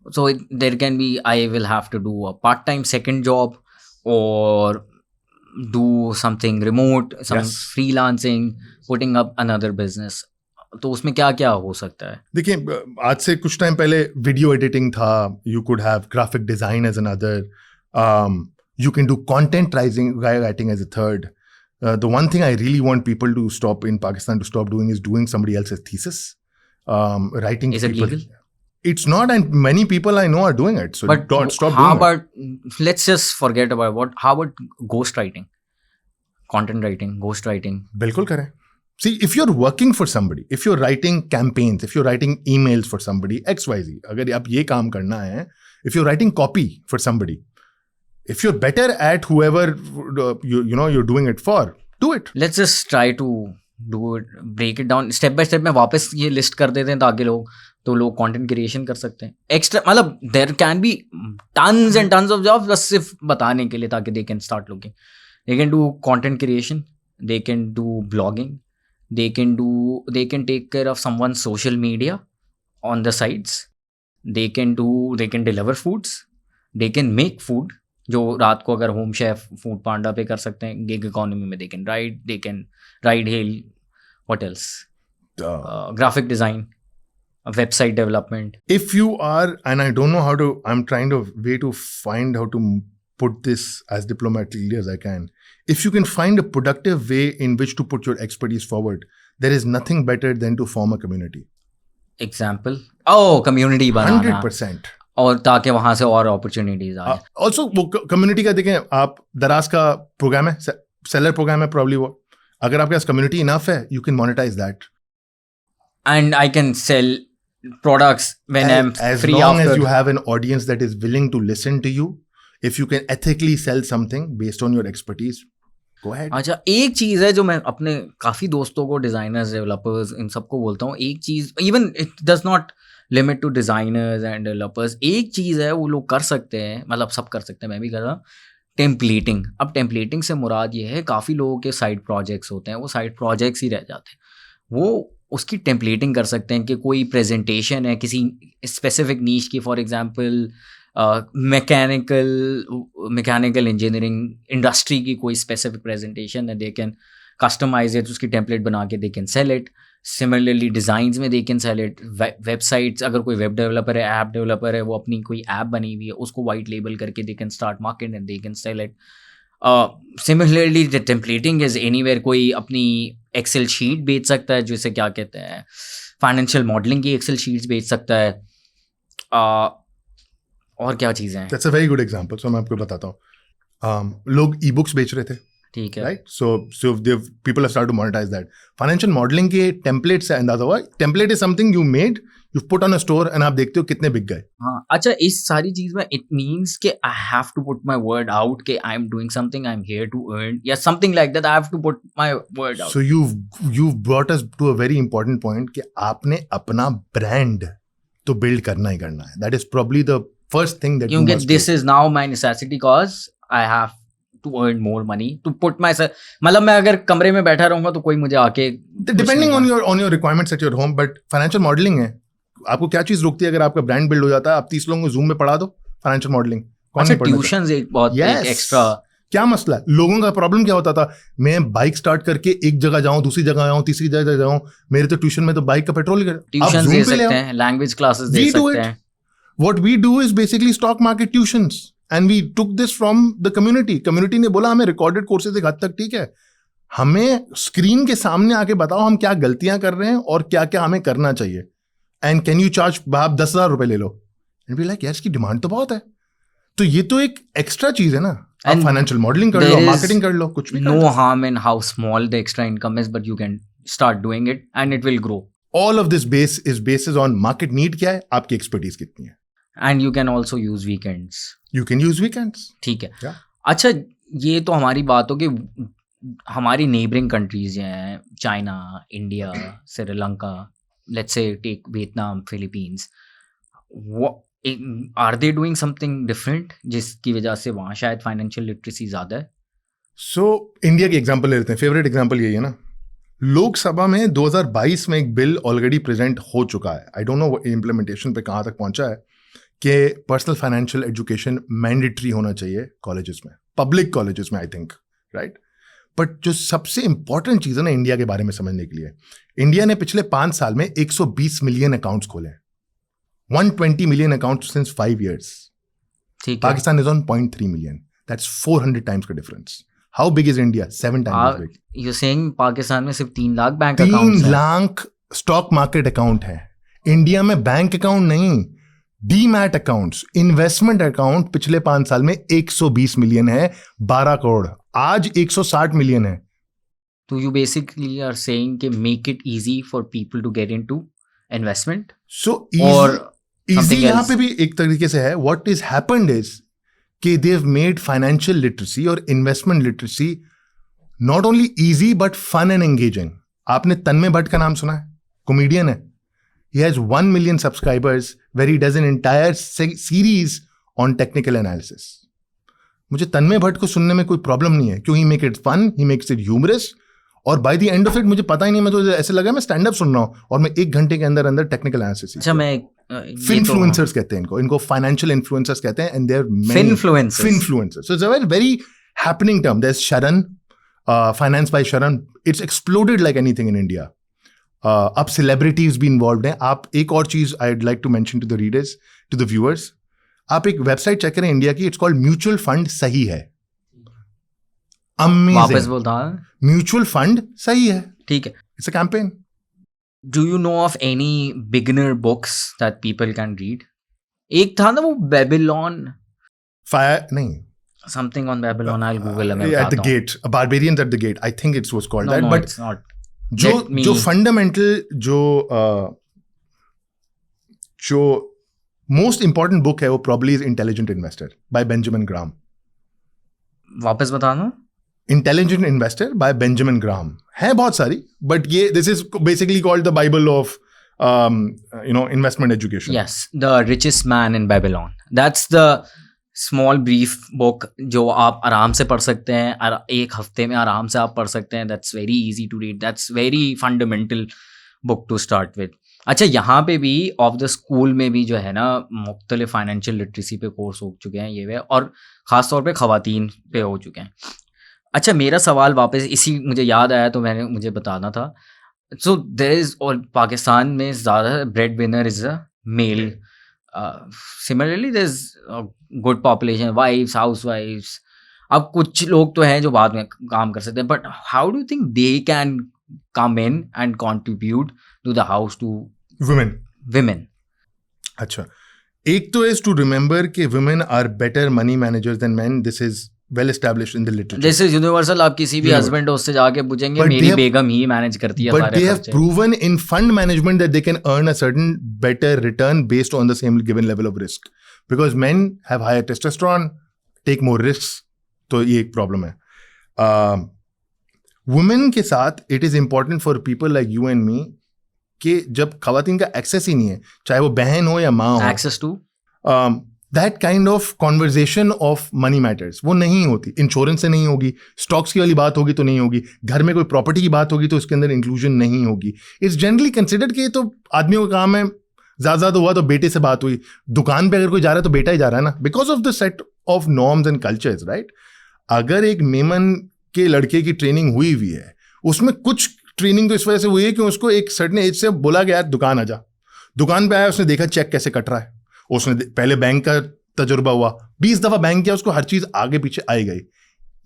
B: So there can be, I will have to do a part-time second job or do something remote, some freelancing, putting up another business. तो उसमें क्या क्या हो सकता है?
A: देखिए, आज से कुछ टाइम पहले वीडियो एडिटिंग था, you could have graphic design as another, you can do content writing as a third. The one thing I really want people to stop in Pakistan to stop doing is doing somebody else's thesis. Writing.
B: Is it legal?
A: It's not, and many people I know are doing it. So
B: but
A: don't stop
B: how
A: doing
B: about,
A: it.
B: Let's just forget about how about ghostwriting, content writing, ghostwriting?
A: बिल्कुल करें. See, if you're working for somebody, if you're writing campaigns, if you're writing emails for somebody, XYZ, अगर आप ये काम करना है, if you're writing copy for somebody, if you're better at whoever you know you're doing it for, do it.
B: Let's just try to do it, break it down step by step. में वापस ये list कर देते हैं ताकि लोग content creation कर सकते हैं एक्स्ट्रा, मतलब there can be tons and tons of jobs, बस सिर्फ बताने के लिए ताकि they can start looking. They can do content creation, they can do blogging, they can take care of someone's social media on the sides, they can deliver foods, they can make food, जो रात को अगर home chef food पांडा पे कर सकते हैं, gig economy में they can ride hello, what else, graphic design, website development.
A: If you are, and I don't know how to, I'm trying to way to find how to put this as diplomatically as I can. If you can find a productive way in which to put your expertise forward, there is nothing better than to form a community.
B: Example? community बनाना
A: 100%.
B: और ताकि वहाँ से और opportunities आए.
A: Also वो community का देखें, आप दराज का प्रोग्राम है, सेलर प्रोग्राम है probably वो. अगर आपके पास community enough है, you can monetize that.
B: And I can sell products when I'm
A: as
B: free
A: long
B: after.
A: as you have an audience that is willing to listen to you, if you can ethically sell something based on your expertise, go ahead.
B: अच्छा, एक चीज़ है जो मैं अपने काफ़ी दोस्तों को, डिज़ाइनर्स, डेवलपर्स, इन सबको बोलता हूँ, एक चीज़, even it does not limit to designers and developers, एक चीज़ है वो लोग कर सकते हैं, मतलब सब कर सकते हैं, मैं भी कर रहा हूँ, टेम्पलेटिंग. अब टेम्पलेटिंग से मुराद ये है, काफ़ी लोगों के साइड प्रोजेक्ट्स होते हैं, वो साइड प्रोजेक्ट्स ही रह जाते हैं, वो उसकी टेम्पलेटिंग कर सकते हैं कि कोई प्रेजेंटेशन है किसी स्पेसिफिक नीश की, for example mechanical engineering industry की कोई स्पेसिफिक प्रेजेंटेशन है, दे कैन कस्टमाइज इट, उसकी टेम्पलेट बना के they can sell it. Similarly designs में they can sell it. Websites, अगर कोई वेब डेवलपर है, ऐप डेवलपर है, वो अपनी कोई ऐप बनी हुई है, उसको वाइट लेबल करके they can start market and they can sell it. Similarly the templating is anywhere. कोई अपनी एक्सेल शीट बेच सकता है, जिसे क्या कहते हैं, फाइनेंशियल मॉडलिंग की एक्सेल शीट्स बेच सकता है. और क्या चीज़ें हैं?
A: That's a very good example. So मैं आपको बताता हूँ. लोग ई बुक्स बेच रहे थे,
B: ठीक है,
A: right? So people have started to monetize that. Financial modelling के टेम्पलेट से अंदाजा हुआ, template is something you made, you put on a store and आप देखते हो कितने बिक गए.
B: हाँ. अच्छा, इस सारी चीज़ में इट मीन्स कि I have to put my word out कि I am doing something, I am here to earn, या something like that. I have to put my word out.
A: So you've brought us to a very important point कि आपने अपना brand तो build करना ही करना है. That is probably the first thing that you
B: क्योंकि
A: must
B: this
A: do.
B: Is now my necessity cause I have to earn more money to put myself. मतलब मैं अगर कमरे में बैठा रहूंगा तो कोई मुझे आके,
A: Depending on your requirements at your home, but financial modeling है. आपको क्या चीज रोकती है अगर आपका ब्रांड बिल्ड हो जाता है? आप 30 लोगों को जूम में पढ़ा दो फाइनेंशियल मॉडलिंग.
B: अच्छा, ट्यूशंस एक बहुत एक्स्ट्रा.
A: क्या मसला है? लोगों का प्रॉब्लम क्या होता था, मैं बाइक स्टार्ट करके एक जगह जाऊं, दूसरी जगह जाऊं, तीसरी जगह जाऊं, मेरे तो ट्यूशन में तो बाइक का पेट्रोल
B: ट्यूशन दे सकते हैं, लैंग्वेज क्लासेस दे सकते हैं.
A: What we do is basically stock market tuitions, and we took this from the community. Community ने बोला हमें recorded courses एक हद तक ठीक है, हमें स्क्रीन के सामने आके बताओ हम क्या गलतियां कर रहे हैं और क्या क्या हमें करना चाहिए. एंड कैन यू चार्ज, आप 10,000 रुपए ले लो. एंड बी लाइक यार इसकी डिमांड तो बहुत है. तो ये तो एक एक्स्ट्रा चीज है ना. आप फाइनेंशियल मॉडलिंग कर लो, मार्केटिंग कर लो, कुछ भी.
B: No harm in how small the extra income is, but you can start doing it and it will grow.
A: All of this basis on market need क्या है, आपकी एक्सपर्टीज कितनी है.
B: And you can also use weekends.
A: You can use weekends.
B: ठीक है.
A: Yeah.
B: अच्छा, ये तो हमारी बात हो कि हमारी नेबरिंग कंट्रीज हैं, China, India, Sri Lanka, let's say take Vietnam, Philippines. Are they doing something different जिसकी वजह से वहाँ शायद फाइनेंशियल लिटरेसी ज़्यादा है?
A: सो इंडिया की एग्जांपल ले लेते हैं. फेवरेट एग्जांपल यही है ना. लोकसभा में 2022 में एक बिल ऑलरेडी प्रेजेंट हो चुका है. आई डोंट नो इम्प्लीमेंटेशन पे कहाँ तक पहुंचा है कि पर्सनल फाइनेंशियल एजुकेशन मैंडेटरी होना चाहिए कॉलेजेस में, पब्लिक कॉलेजेस में, आई थिंक, राइट. बट जो सबसे इंपॉर्टेंट चीज़ है ना इंडिया के बारे में समझने के लिए, इंडिया ने पिछले 5 साल में 120 मिलियन अकाउंट्स खोले, 120 million accounts since 5 years. Pakistan is on 0.3 million. That's 400 times का difference. How big is India? 7 times big.
B: You're saying Pakistan में सिर्फ 3 लाख बैंक अकाउंट्स हैं?
A: 3 लाख स्टॉक मार्केट अकाउंट है. इंडिया में बैंक अकाउंट नहीं, डीमैट अकाउंट्स, इन्वेस्टमेंट अकाउंट पिछले 5 साल में 120 मिलियन है, 12 करोड़. आज 160 मिलियन है.
B: तो you basically are saying कि make it easy for people to get into investment?
A: So easy यहाँ पे भी एक तरीके से है. What is happened is कि they have made financial literacy और investment literacy not only easy but fun and engaging. आपने तन्मय भट्ट का नाम सुना है? कॉमेडियन है. He has 1 million subscribers where he does an entire series on technical analysis. मुझे तन्मय भट्ट को सुनने में कोई प्रॉब्लम नहीं है क्यों. He makes it fun, he makes it humorous, और by the end of it मुझे पता ही नहीं, मैं तो ऐसे लगा मैं स्टैंड अप सुन रहा हूँ और मैं 1 घंटे के अंदर अंदर टेक्निकल एनालिसिस.
B: अच्छा, मैं
A: फिनफ्लुएंसर्स कहते हैं इनको फाइनेंशियल इन्फ्लुएंसर्स कहते हैं, and there
B: Finfluencers.
A: Finfluencers. So it's a very happening term. There is Sharan, finance by Sharan. It's exploded like anything in India. अब सेलिब्रिटीज भी इन्वॉल्व हैं. आप एक और चीज I would like to mention to the readers, to the viewers, आप एक website check करें इंडिया की, इट्स कॉल्ड म्यूचुअल फंड सही है.
B: वापस
A: अमेजिंग.
B: बोलता हूँ.
A: म्यूचुअल फंड सही है.
B: ठीक है.
A: It's a campaign.
B: Do you know of any beginner books that people can read? एक था ना वो Babylon,
A: फायर नहीं,
B: something on Babylon. I'll Google it. मैं
A: at the
B: बताता हूँ.
A: gate, Barbarians at the gate, I think it was called
B: No,
A: that.
B: no,
A: But
B: it's not.
A: जो
B: Let me-
A: जो फंडामेंटल जो मोस्ट इंपॉर्टेंट बुक है वो probably is intelligent investor bye Benjamin Graham.
B: वापस बताना.
A: Intelligent investor bye Benjamin Graham. है बहुत सारी, बट ये this is basically called the Bible of investment education.
B: Yes, The Richest Man in Babylon. That's the small brief book जो आप आराम से पढ़ सकते हैं. एक हफ्ते में आराम से आप पढ़ सकते हैं. That's very easy to read. That's very fundamental book to start with. अच्छा, यहाँ पे भी ऑफ द स्कूल में भी जो है ना मुख्तलिफ फाइनेंशियल लिटरेसी पे कोर्स हो चुके हैं ये वे, और ख़ास तौर पे ख़वातीन पे हो चुके हैं. अच्छा, मेरा सवाल वापस इसी मुझे याद आया तो मुझे बताना था. सो देयर इज, और पाकिस्तान में ज़्यादा bread winner is a male. Similarly there is good population, wives, house wives. अब कुछ लोग तो हैं जो बाद में काम कर सकते हैं, but how do you think they can come in and contribute to the house to
A: women. अच्छा, एक तो इज टू रिमेंबर कि women are better money managers than men. This is well established in the literature.
B: This is universal. आप किसी भी husband उससे जाके पूछेंगे,
A: But
B: मेरी
A: they have-
B: Begum he manage करती है
A: But
B: सारे
A: they have
B: खर्चे.
A: proven in fund management that they can earn a certain better return based on the same given level of risk. Because men have higher testosterone, take more risks. तो ये एक problem है. Women के साथ it is important for people like you and me कि जब खवातीन का एक्सेस ही नहीं है, चाहे वो बहन हो या माँ हो,
B: access to
A: that kind of conversation of money matters वो नहीं होती. इंश्योरेंस से नहीं होगी, स्टॉक्स की वाली बात होगी तो नहीं होगी, घर में कोई प्रॉपर्टी की बात होगी तो उसके अंदर इंक्लूजन नहीं होगी. इट्स जनरली कंसिडर्ड कि ये तो आदमियों का काम है. ज़्यादा हुआ तो बेटे से बात हुई, दुकान पे अगर कोई जा रहा है तो बेटा ही जा रहा है ना, because of the set of norms and cultures, right. अगर एक मेमन के लड़के की ट्रेनिंग हुई हुई है, उसमें कुछ ट्रेनिंग तो इस वजह से हुई है कि उसको एक सर्टेन एज से बोला गया दुकान आ जा. दुकान पे आया, उसने देखा चेक कैसे कट रहा है, उसने पहले बैंक का तजुर्बा हुआ, 20 दफा बैंक किया, उसको हर चीज आगे पीछे आई गई.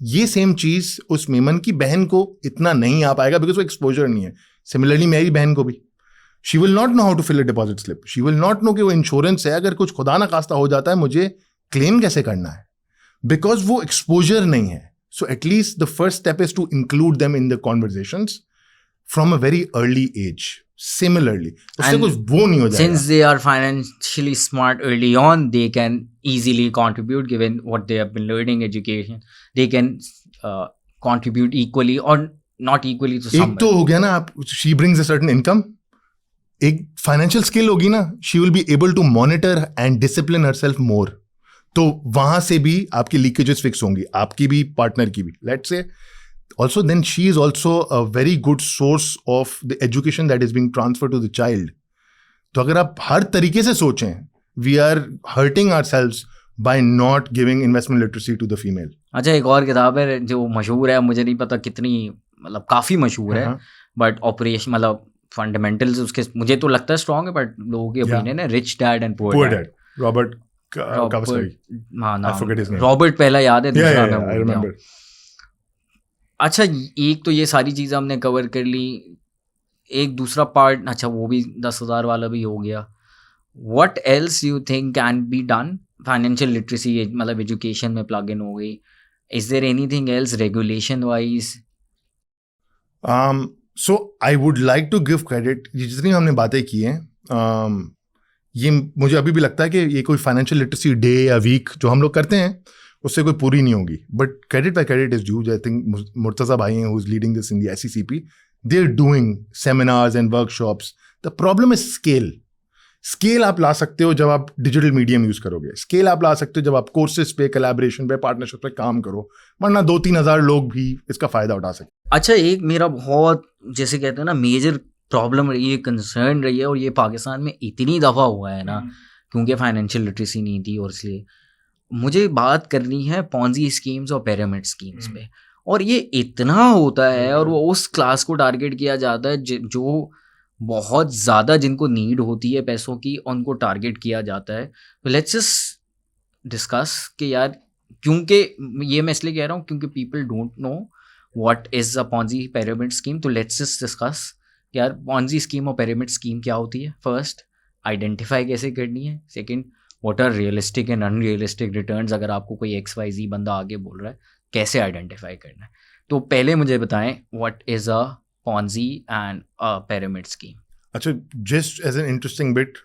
A: ये सेम चीज उस मेमन की बहन को इतना नहीं आ पाएगा बिकॉज वो एक्सपोजर नहीं है. सिमिलरली मेरी बहन को भी, she will not know how to fill a deposit slip. She will not know कि वो इंश्योरेंस है, अगर कुछ खुदा ना खास्ता हो जाता है मुझे क्लेम कैसे करना है, बिकॉज वो एक्सपोजर नहीं है. So at least the first step is to include them in the conversations from a very early age. Similarly, उससे
B: And
A: कुछ वो नहीं हो जाएगा.
B: since they are financially smart early on, they can easily contribute given what they have been learning education. They can contribute equally or not equally to
A: एक
B: somewhere.
A: तो हो गया ना, आप she brings a certain income, एक financial skill होगी ना, she will be able to monitor and discipline herself more. तो वहां से भी आपकी लीकेजेस फिक्स होंगी, आपकी भी, पार्टनर की भी. Let's say also then she is also a very good source of the education that is being transferred to the child. तो अगर आप हर तरीके से सोचें, we are hurting ourselves by not giving investment literacy to the female.
B: अच्छा, एक और किताब है जो मशहूर है, मुझे नहीं पता कितनी, मतलब काफ़ी मशहूर है, बट ऑपरेशन मतलब फंडामेंटल्स उसके मुझे तो लगता है स्ट्रॉन्ग है, बट लोगों की ओपिनियन है rich dad and poor
A: Poor
B: dad.
A: Dad, Robert Kiyosaki.
B: हाँ,
A: I forget his name.
B: Robert पहला याद है, दूसरा मैं
A: I
B: भूल गया हूँ.
A: remember.
B: अच्छा, एक तो ये सारी चीज़ें हमने कवर कर ली. एक दूसरा पार्ट, अच्छा वो भी 10,000 वाला भी हो गया. What else you think can be done? Financial literacy मतलब एजुकेशन में प्लग इन हो गई. Is there anything else regulation wise?
A: So I would like to give credit, ये जितनी हमने बातें की हैं, ये मुझे अभी भी लगता है कि ये कोई फाइनेंशियल लिटरेसी डे या वीक जो हम लोग करते हैं उससे कोई पूरी नहीं होगी. But credit by credit is due. I think Murtaza भाई हैं who is leading this in the SECP. They are doing seminars and workshops. The problem is scale. Scale आप ला सकते हो जब आप डिजिटल मीडियम यूज करोगे. स्केल आप ला सकते हो जब आप कोर्सेज पे, कोलैबोरेशन पे, पार्टनरशिप पे काम करो, वरना 2-3 हज़ार लोग भी इसका फायदा उठा सकते.
B: अच्छा, एक मेरा बहुत, जैसे कहते हैं ना, मेजर प्रॉब्लम रही है, कंसर्न रही है, और ये पाकिस्तान में इतनी दफ़ा हुआ है ना, क्योंकि फाइनेंशियल लिटरेसी नहीं थी, और इसलिए मुझे बात करनी है पॉन्जी स्कीम्स और पिरामिड स्कीम्स पे। और ये इतना होता है, और वो उस क्लास को टारगेट किया जाता है जो बहुत ज़्यादा, जिनको नीड होती है पैसों की, उनको टारगेट किया जाता है। तो लेट्स जस्ट डिस्कस कि यार, क्योंकि ये मैं इसलिए कह रहा हूँ क्योंकि people don't know what is a Ponzi pyramid scheme. तो लेट्स जस्ट डिस्कस कि यार पॉन्जी स्कीम और पिरामिड स्कीम क्या होती है। फर्स्ट, आइडेंटिफाई कैसे करनी है। Second, what are realistic and unrealistic returns. अगर आपको कोई XYZ बंदा आगे बोल रहा है, कैसे आइडेंटिफाई करना है। तो पहले मुझे बताएं, what is a Ponzi and a pyramid scheme.
A: अच्छा, just as an interesting bit,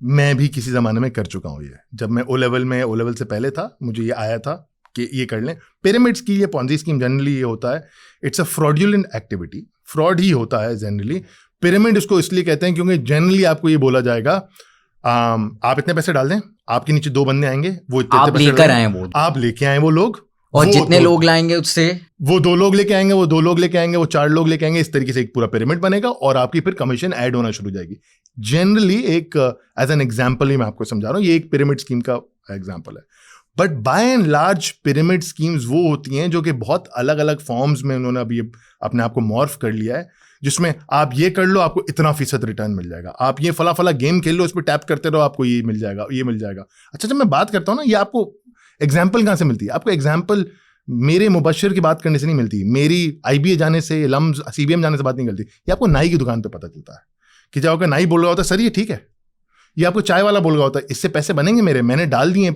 A: मैं भी किसी ज़माने में कर चुका हूँ ये। जब मैं ओ लेवल से पहले था, मुझे ये आया था कि ये कर लें। पिरामिड्स की ये पॉन्जी स्कीम जनरली ये होता है, it's a fraudulent activity, fraud ही होता है जनरली। पिरामिड इसको इसलिए कहते हैं क्योंकि जनरली आपको ये बोला जाएगा, आप इतने पैसे डाल दें, आपके नीचे 2 बंदे आएंगे, वो इतने
B: आप
A: पैसे
B: लेकर
A: डालेंगे,
B: आए वो,
A: आप लेके आए वो लोग,
B: और
A: वो
B: जितने लोग लाएंगे उससे
A: वो 2 लोग लेके आएंगे, वो 2 लोग लेके आएंगे, वो 4 लोग लेके आएंगे। इस तरीके से एक पूरा पिरामिड बनेगा और आपकी फिर कमीशन ऐड होना शुरू हो जाएगी। जनरली एक एज एन एग्जांपल ही मैं आपको समझा रहा हूँ, ये एक पिरामिड स्कीम का एग्जांपल है। But by and large pyramid schemes वो होती हैं जो कि बहुत अलग अलग फॉर्म्स में उन्होंने अभी अपने आप को मॉर्फ कर लिया है, जिसमें आप ये कर लो, आपको इतना % रिटर्न मिल जाएगा, आप ये फला गेम खेल लो, उस पर टैप करते रहो, आपको ये मिल जाएगा, ये मिल जाएगा। अच्छा, जब मैं बात करता हूँ ना, ये आपको एग्जाम्पल कहाँ से मिलती है? आपको एग्जाम्पल मेरे मुबशिर की बात करने से नहीं मिलती, मेरी IBA जाने से, लम्स CBM जाने से बात नहीं करती। ये आपको नाई की दुकान पे पता चलता है कि जब आपका नाई बोल रहा होता है, सर ये ठीक है। ये आपको चाय वाला बोल रहा होता है, इससे पैसे बनेंगे मेरे, मैंने डाल दिए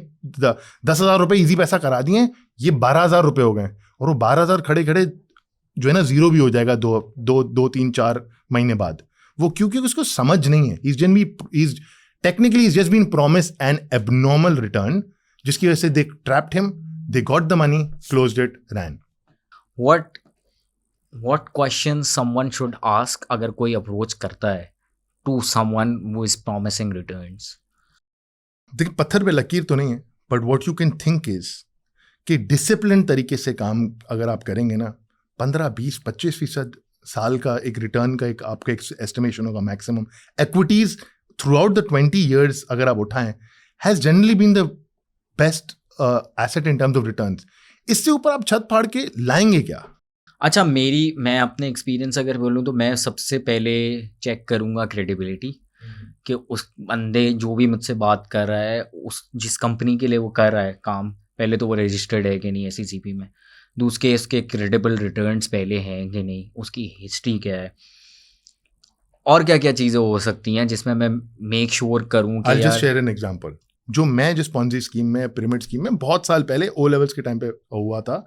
A: 10,000 रुपये ईजी पैसा करा दिए, ये 12,000 रुपये हो गए, और वो 12,000 खड़े खड़े जो है ना जीरो भी हो जाएगा 2-3-4 महीने बाद। वो क्योंकि उसको समझ नहीं है। Technically is just been promise an abnormal return, जिसकी वजह से they trapped him, they got the money, closed it, ran.
B: What question someone should ask अगर कोई अप्रोच करता है to someone who is promising returns?
A: देखिए, पत्थर पे लकीर तो नहीं है, but what you can think is कि डिसिप्लिन तरीके से काम अगर आप करेंगे ना, 15-20-25% साल का एक रिटर्न का एक आपका एक एस्टिमेशन होगा maximum. Equities throughout the 20 years अगर आप उठाएं, has generally been the best asset in terms of returns. इससे ऊपर आप छत फाड़ के लाएंगे क्या?
B: अच्छा, मैं अपने एक्सपीरियंस अगर बोलूँ तो मैं सबसे पहले चेक करूँगा क्रेडिबिलिटी, कि उस बंदे जो भी मुझसे बात कर रहा है, उस जिस कंपनी के लिए वो कर रहा है काम, पहले तो वो रजिस्टर्ड है कि नहीं SECP में, दूसरे इसके क्रेडिबल रिटर्न्स पहले हैं कि नहीं, उसकी हिस्ट्री क्या है, और क्या क्या चीज़ें हो सकती हैं जिसमें मैं मेक श्योर करूँ कि
A: I'll just share an example. जो मैं जिस पॉन्जी स्कीम में, पिरामिड स्कीम में बहुत साल पहले O levels के टाइम पे हुआ था,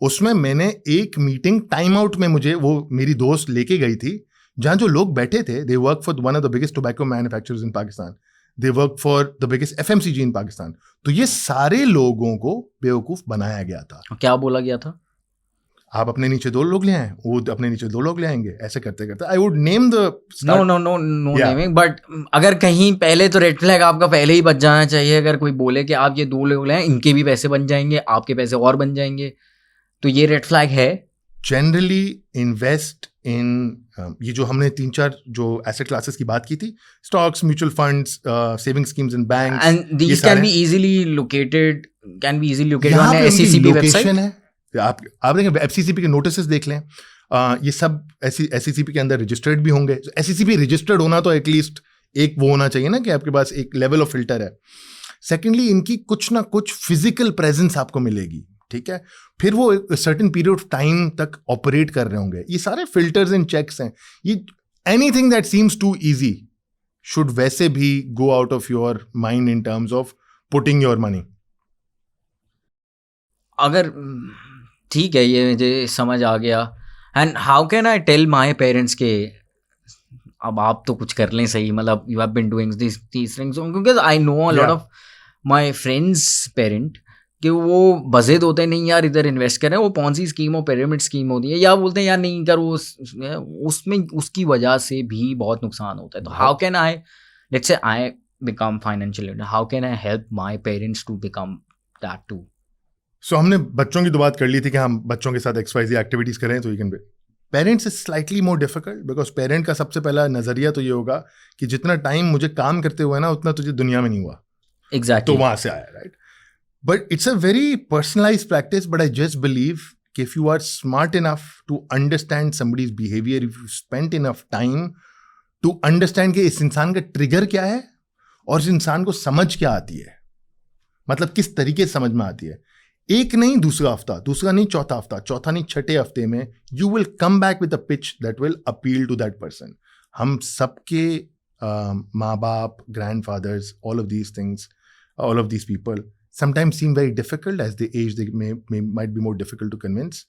A: उसमें मैंने एक मीटिंग टाइम आउट में, मुझे वो मेरी दोस्त लेके गई थी, जहाँ जो लोग बैठे थे, they work for one of the biggest tobacco manufacturers in Pakistan, they work for the biggest FMCG इन पाकिस्तान। तो ये सारे लोगों को बेवकूफ़ बनाया गया था।
B: क्या बोला गया था? आप
A: अपने नीचे 2 लोग ले आए, वो अपने नीचे 2 लोग ले आएंगे, ऐसे करते करते I would name the
B: no naming, but अगर कहीं पहले तो रेड फ्लैग आपका पहले ही बच जाना चाहिए। अगर कोई बोले कि आप ये 2 लोग ले आए, इनके भी पैसे बन जाएंगे, आपके पैसे और बन जाएंगे, तो ये रेड फ्लैग है।
A: जनरली इन्वेस्ट इन ये जो हमने 3-4 जो एसेट क्लासेस की बात की थी, stocks, mutual funds, saving schemes and banks,
B: and these can be easily located on SECP website है।
A: आप देखें, FCCP के नोटिस देख लें, ये सब SECP के अंदर रजिस्टर्ड भी होंगे। SECP रजिस्टर्ड होना तो एटलीस्ट एक वो होना चाहिए ना कि आपके पास एक लेवल ऑफ फिल्टर है। सेकेंडली, इनकी कुछ ना कुछ फिजिकल प्रेजेंस आपको मिलेगी, ठीक है? फिर वो सर्टेन पीरियड ऑफ टाइम तक ऑपरेट कर रहे होंगे। ये सारे फिल्टर्स एंड चेक्स हैं। ये anything that seems to easy should वैसे भी go out of your mind in terms of putting your money.
B: अगर ठीक है, ये मुझे समझ आ गया। And how can I tell my parents के अब आप तो कुछ कर लें सही, मतलब you have been doing this things, क्योंकि I know a lot of my friends parent कि वो बज़ेद होते हैं, नहीं यार इधर इन्वेस्ट करें, वो पॉन्जी स्कीम और पिरामिड स्कीम होती है, या बोलते हैं यार नहीं कर, वो उसमें उसकी वजह से भी बहुत नुकसान होता है। तो how can I, let's say I become financial, how can I help my parents to become that too?
A: So हमने बच्चों की तो बात कर ली थी कि हम बच्चों के साथ XYZ एक्टिविटीज़ करें, तो you can parents is slightly more difficult because parent का सबसे पहला नजरिया तो ये होगा कि जितना टाइम मुझे काम करते हुए ना उतना तुझे दुनिया में नहीं हुआ.
B: एग्जैक्टली
A: तो वहां से आया, right? But it's a very personalised practice. But I just believe कि if you are smart enough to understand somebody's behavior, if you spent enough time to understand कि इस इंसान का ट्रिगर क्या है और इस इंसान को समझ क्या आती है, मतलब किस तरीके से समझ में आती है, एक नहीं दूसरा हफ्ता, दूसरा नहीं चौथा हफ्ता, चौथा नहीं छठे हफ्ते में you will come back with a pitch that will appeal to that person. हम सबके माँ बाप, grandfathers, all of these things, all of these people sometimes seem very difficult. As they age, they might be more difficult to convince.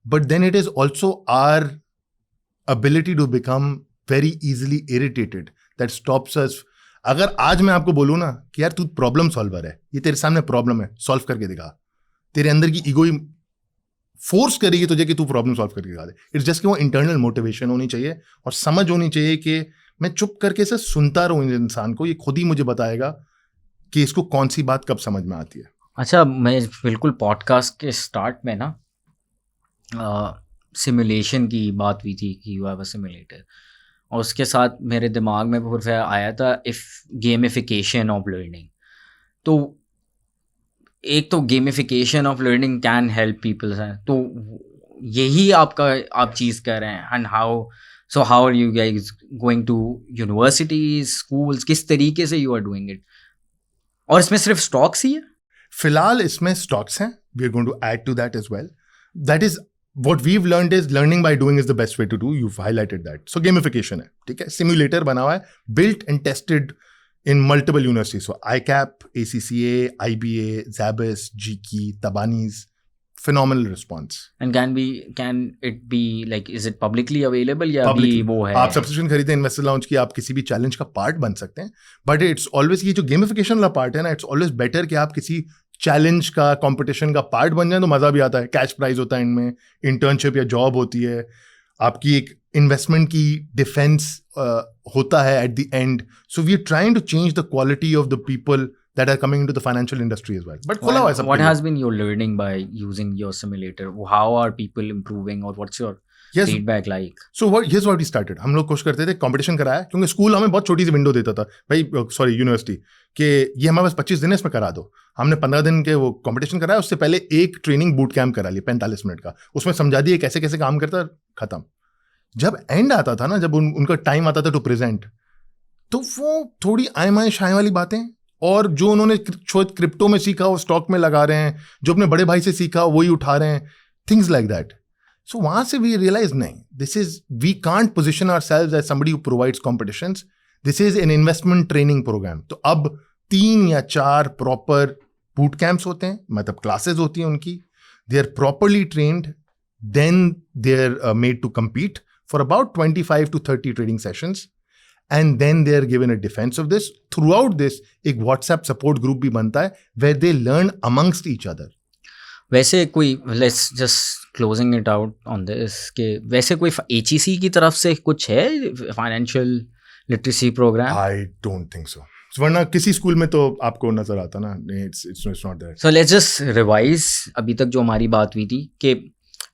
A: But then it is also our ability to become very easily irritated that stops us. अगर आज मैं आपको बोलूँ ना कि यार तू problem solver है, ये तेरे सामने प्रॉब्लम है, सॉल्व करके दिखा, तेरे अंदर की ईगो ही फोर्स करेगी तुझे कि तू प्रॉब्लम सॉल्व करके दिखा दे. इट्स जस्ट कि वो इंटरनल मोटिवेशन होनी चाहिए और समझ होनी चाहिए कि मैं चुप करके से सुनता रहूँ इस इंसान को, ये खुद ही मुझे बताएगा कि इसको कौन सी बात कब समझ में आती है.
B: अच्छा, मैं बिल्कुल पॉडकास्ट के स्टार्ट में ना सिमुलेशन की बात हुई थी कि यू हैव अ सिमुलेटर, और उसके साथ मेरे दिमाग में फिर आया था इफ़ गेमिफिकेशन ऑफ लर्निंग. तो एक तो gamification of learning can help peoples हैं, तो यही आप चीज़ कर रहे हैं. And how are you guys going to universities, schools, किस तरीके से यू आर डूइंग इट? और इसमें सिर्फ स्टॉक्स ही है?
A: फिलहाल इसमें स्टॉक्स हैं. We are going to add to that as well. That is what we have learned is learning by doing is the best way to do. You highlighted that. So gamification है, ठीक है, simulator बना हुआ है, built and tested in multiple universities. So ICAP, ACCA, IBA, Zabis, GK, Tabani's, phenomenal response.
B: And can it be like, is it publicly available या भी वो है?
A: आप सब्सक्रिप्शन खरीदें इन्वेस्टर लाउंज की, आप किसी भी चैलेंज का पार्ट बन सकते हैं. बट इट्स ऑलवेज, ये जो गेमिफिकेशन वाला पार्ट है ना, इट्स ऑलवेज बेटर कि आप किसी चैलेंज का, कंपटीशन का पार्ट बन जाए तो मजा भी आता है. कैश प्राइज होता है इनमें, इंटर्नशिप या जॉब होती है, आपकी एक इन्वेस्टमेंट की डिफेंस होता है at the end. So we are trying to change the quality of the people that are coming into the financial industry as well. But खुला हुआ है सब.
B: What has been your learning by using your simulator? How are people improving, or what's your feedback like?
A: So here's what we started. हम लोग कोशिश करते थे, competition कराया, क्योंकि स्कूल हमें बहुत छोटी सी विंडो देता था भाई, सॉरी यूनिवर्सिटी, कि ये हमारे पास 25 दिन है, इसमें करा दो. हमने 15 दिन के वो कंपटीशन कराया. उससे पहले एक ट्रेनिंग बूट कैम्प करा लिया 45 मिनट का. उसमें समझा दिए कैसे कैसे काम करता, खत्म. जब एंड आता था ना, जब उनका टाइम आता था टू प्रेजेंट, तो वो थोड़ी आयमाए शाय वाली बातें, और जो उन्होंने क्रिप्टो में सीखा वो स्टॉक में लगा रहे हैं, जो अपने बड़े भाई से सीखा वही उठा रहे हैं, थिंग्स लाइक दैट. सो वहां से वी रियलाइज नहीं, this is, we can't position ourselves as somebody who provides competitions. This is an investment training programme. तो अब 3 या 4 प्रॉपर बूट कैंप्स होते हैं, मतलब क्लासेस होती हैं उनकी. They are properly trained, then they are made to compete for about 25 to 30 trading sessions. And then they are given a defense of this. Throughout this, एक WhatsApp support group भी बनता है where they learn amongst each other.
B: वैसे कोई, let's just closing it out on this, कि वैसे कोई HEC की तरफ से कुछ है financial literacy program?
A: I don't think so. वरना किसी स्कूल में तो आपको नजर आता ना, it's not there.
B: So let's just revise अभी तक जो हमारी बात हुई थी, कि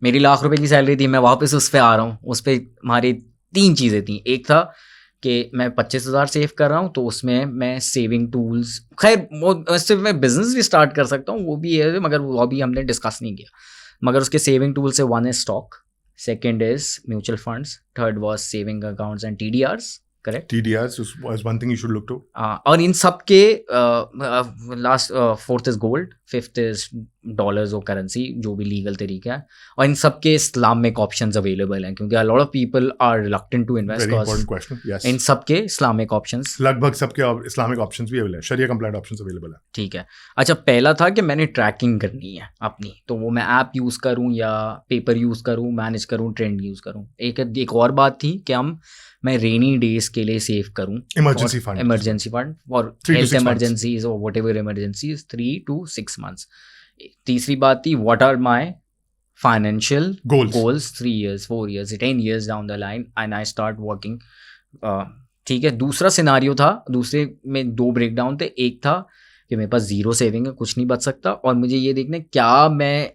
B: मेरी ₹1,00,000 की सैलरी थी, मैं वापस उस पर आ रहा हूँ. उस पर हमारी 3 चीज़ें थी. एक था कि मैं 25,000 सेव कर रहा हूँ, तो उसमें मैं सेविंग टूल्स, खैर उससे मैं बिजनेस भी स्टार्ट कर सकता हूँ, वो भी है, मगर वो अभी हमने डिस्कस नहीं किया. मगर उसके सेविंग टूल से 1 is stock, second is mutual funds, third was saving accounts and TDRs. Correct?
A: TDRs is one thing you should look to.
B: और इन सब के last, fourth is gold, fifth is dollars और currency, जो भी legal तरीका है. और इन सब के इस्लामिक ऑप्शंस अवेलेबल हैं, क्योंकि a lot of people are reluctant to invest. इन सब के इस्लामिक ऑप्शंस,
A: लगभग सबके इस्लामिक ऑप्शंस भी अवेलेबल है, शरिया कंप्लाइंट ऑप्शंस अवेलेबल है.
B: ठीक है. अच्छा, पहला था कि मैंने ट्रैकिंग करनी है अपनी, तो वो मैं ऐप यूज़ करूँ या पेपर यूज़ करूँ, मैनेज करूँ, ट्रेंड यूज़ करूँ. एक और बात थी कि मैं रेनी डेज के लिए सेव करूँ, इमरजेंसी फंड और हेल्थ इमरजेंसीज और व्हाटएवर इमरजेंसीज, 3 to 6 months. तीसरी बात थी, what are my financial goals 3 years, 4 years, 10 years down the line, and I start working. ठीक है. दूसरा सिनारियो था, दूसरे में 2 ब्रेकडाउन थे. एक था कि मेरे पास 0 सेविंग है, कुछ नहीं बच सकता, और मुझे ये देखना क्या मैं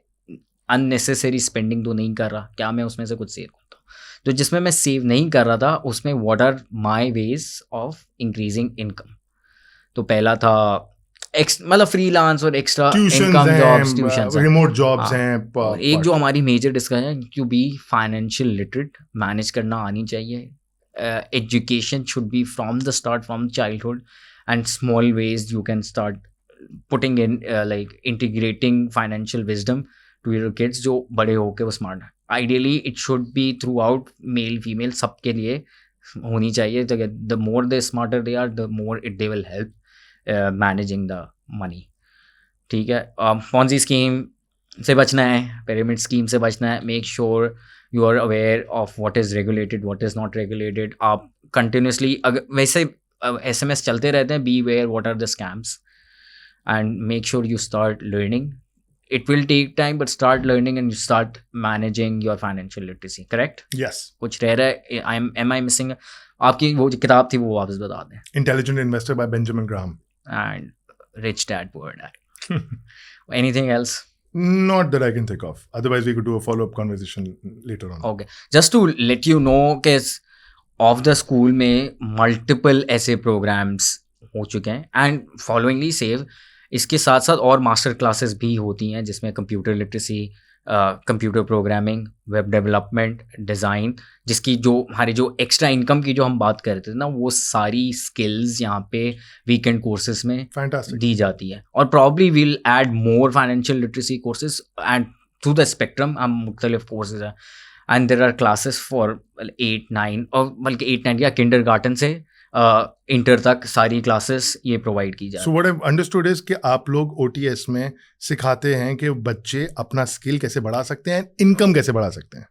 B: अननेसेसरी स्पेंडिंग तो नहीं कर रहा, क्या मैं उसमें से कुछ सेव करता हूँ. तो जिसमें मैं सेव नहीं कर रहा था उसमें what are my ways of increasing income. तो पहला था मतलब फ्रीलांस और एक्स्ट्रा इनकम जॉब्स, ट्यूशंस हैं,
A: रिमोट जॉब्स
B: हाँ।
A: हैं,
B: और एक जो हमारी मेजर डिस्कशन है to be financial literate, manage करना आनी चाहिए। Education should be from the start, from childhood, and small ways you can start putting in like integrating financial wisdom to your kids, जो बड़े होके वो स्मार्ट है। Ideally it should be throughout, male female सबके लिए होनी चाहिए। The more they smarter they are, the more it they will help managing the money. ठीक है, पॉन्जी स्कीम से बचना है, पिरामिड स्कीम से बचना है। Make sure you are aware of what is regulated, what is not regulated. आप continuously, अगर वैसे SMS चलते रहते हैं, be aware what are the scams and make sure you start learning. It will take time, but start learning and you start managing your financial literacy. Correct?
A: Yes.
B: कुछ रह रहा है? Am I missing? आपकी वो जो किताब थी वो वापस बता दें।
A: Intelligent Investor by Benjamin Graham.
B: And Rich Dad Poor Dad. Anything else?
A: Not that I can think of. Otherwise, we could do a follow-up conversation later on.
B: Okay. Just to let you know कि of the school में multiple ऐसे programs हो चुके हैं and followingly save इसके साथ साथ और मास्टर क्लासेस भी होती हैं जिसमें computer literacy, computer programming, web development, design, जिसकी जो हमारी जो एक्स्ट्रा इनकम की जो हम बात कर रहे थे ना, वो सारी स्किल्स यहाँ पे वीकेंड कोर्सेज में
A: Fantastic.
B: दी जाती है। और probably will add more financial literacy courses and through the spectrum हम मुख्तलिफ कोर्सेज हैं and there are classes for 8-9 और बल्कि 8-9 या किंडरगार्टन से इंटर तक सारी क्लासेस ये प्रोवाइड की जाए।
A: So what I've understood is कि आप लोग OTS में सिखाते हैं कि बच्चे अपना स्किल कैसे बढ़ा सकते हैं, इनकम कैसे बढ़ा सकते हैं,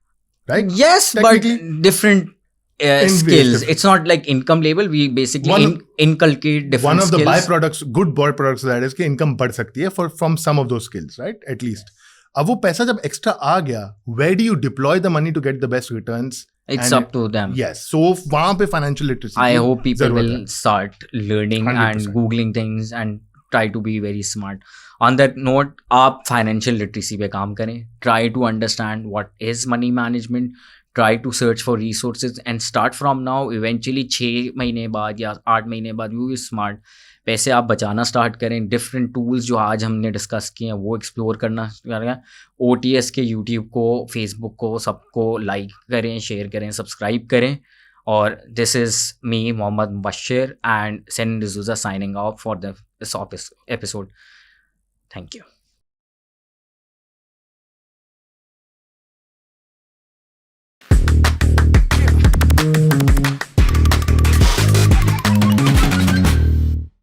A: right?
B: Yes, but
A: Technically,
B: different
A: ways
B: skills.
A: different.
B: It's not like income level. We basically inculcate different
A: one of the
B: skills.
A: byproducts, good byproducts of that is कि इनकम बढ़ सकती है from some of those skills, right? At least. अब वो पैसा जब extra आ गया, where do you deploy the money to get the best returns?
B: It's
A: And
B: up to them.
A: Yes. So वहाँ पे financial literacy
B: I
A: की
B: hope people
A: जरूरत
B: will
A: है.
B: start learning
A: 100%.
B: and googling things and try to be very smart. On that note, आप financial literacy पे काम करें. Try to understand what is money management. Try to search for resources and start from now. Eventually 6 महीने बाद या 8 महीने बाद you will smart. पैसे आप बचाना स्टार्ट करें। डिफरेंट टूल्स जो आज हमने डिस्कस किए हैं वो एक्सप्लोर करना करें। OTS के यूट्यूब को, फेसबुक को, सबको लाइक करें, शेयर करें, सब्सक्राइब करें। और this is me Mohammad Mubashshir and Sen D'Souza signing off for this episode. Thank you.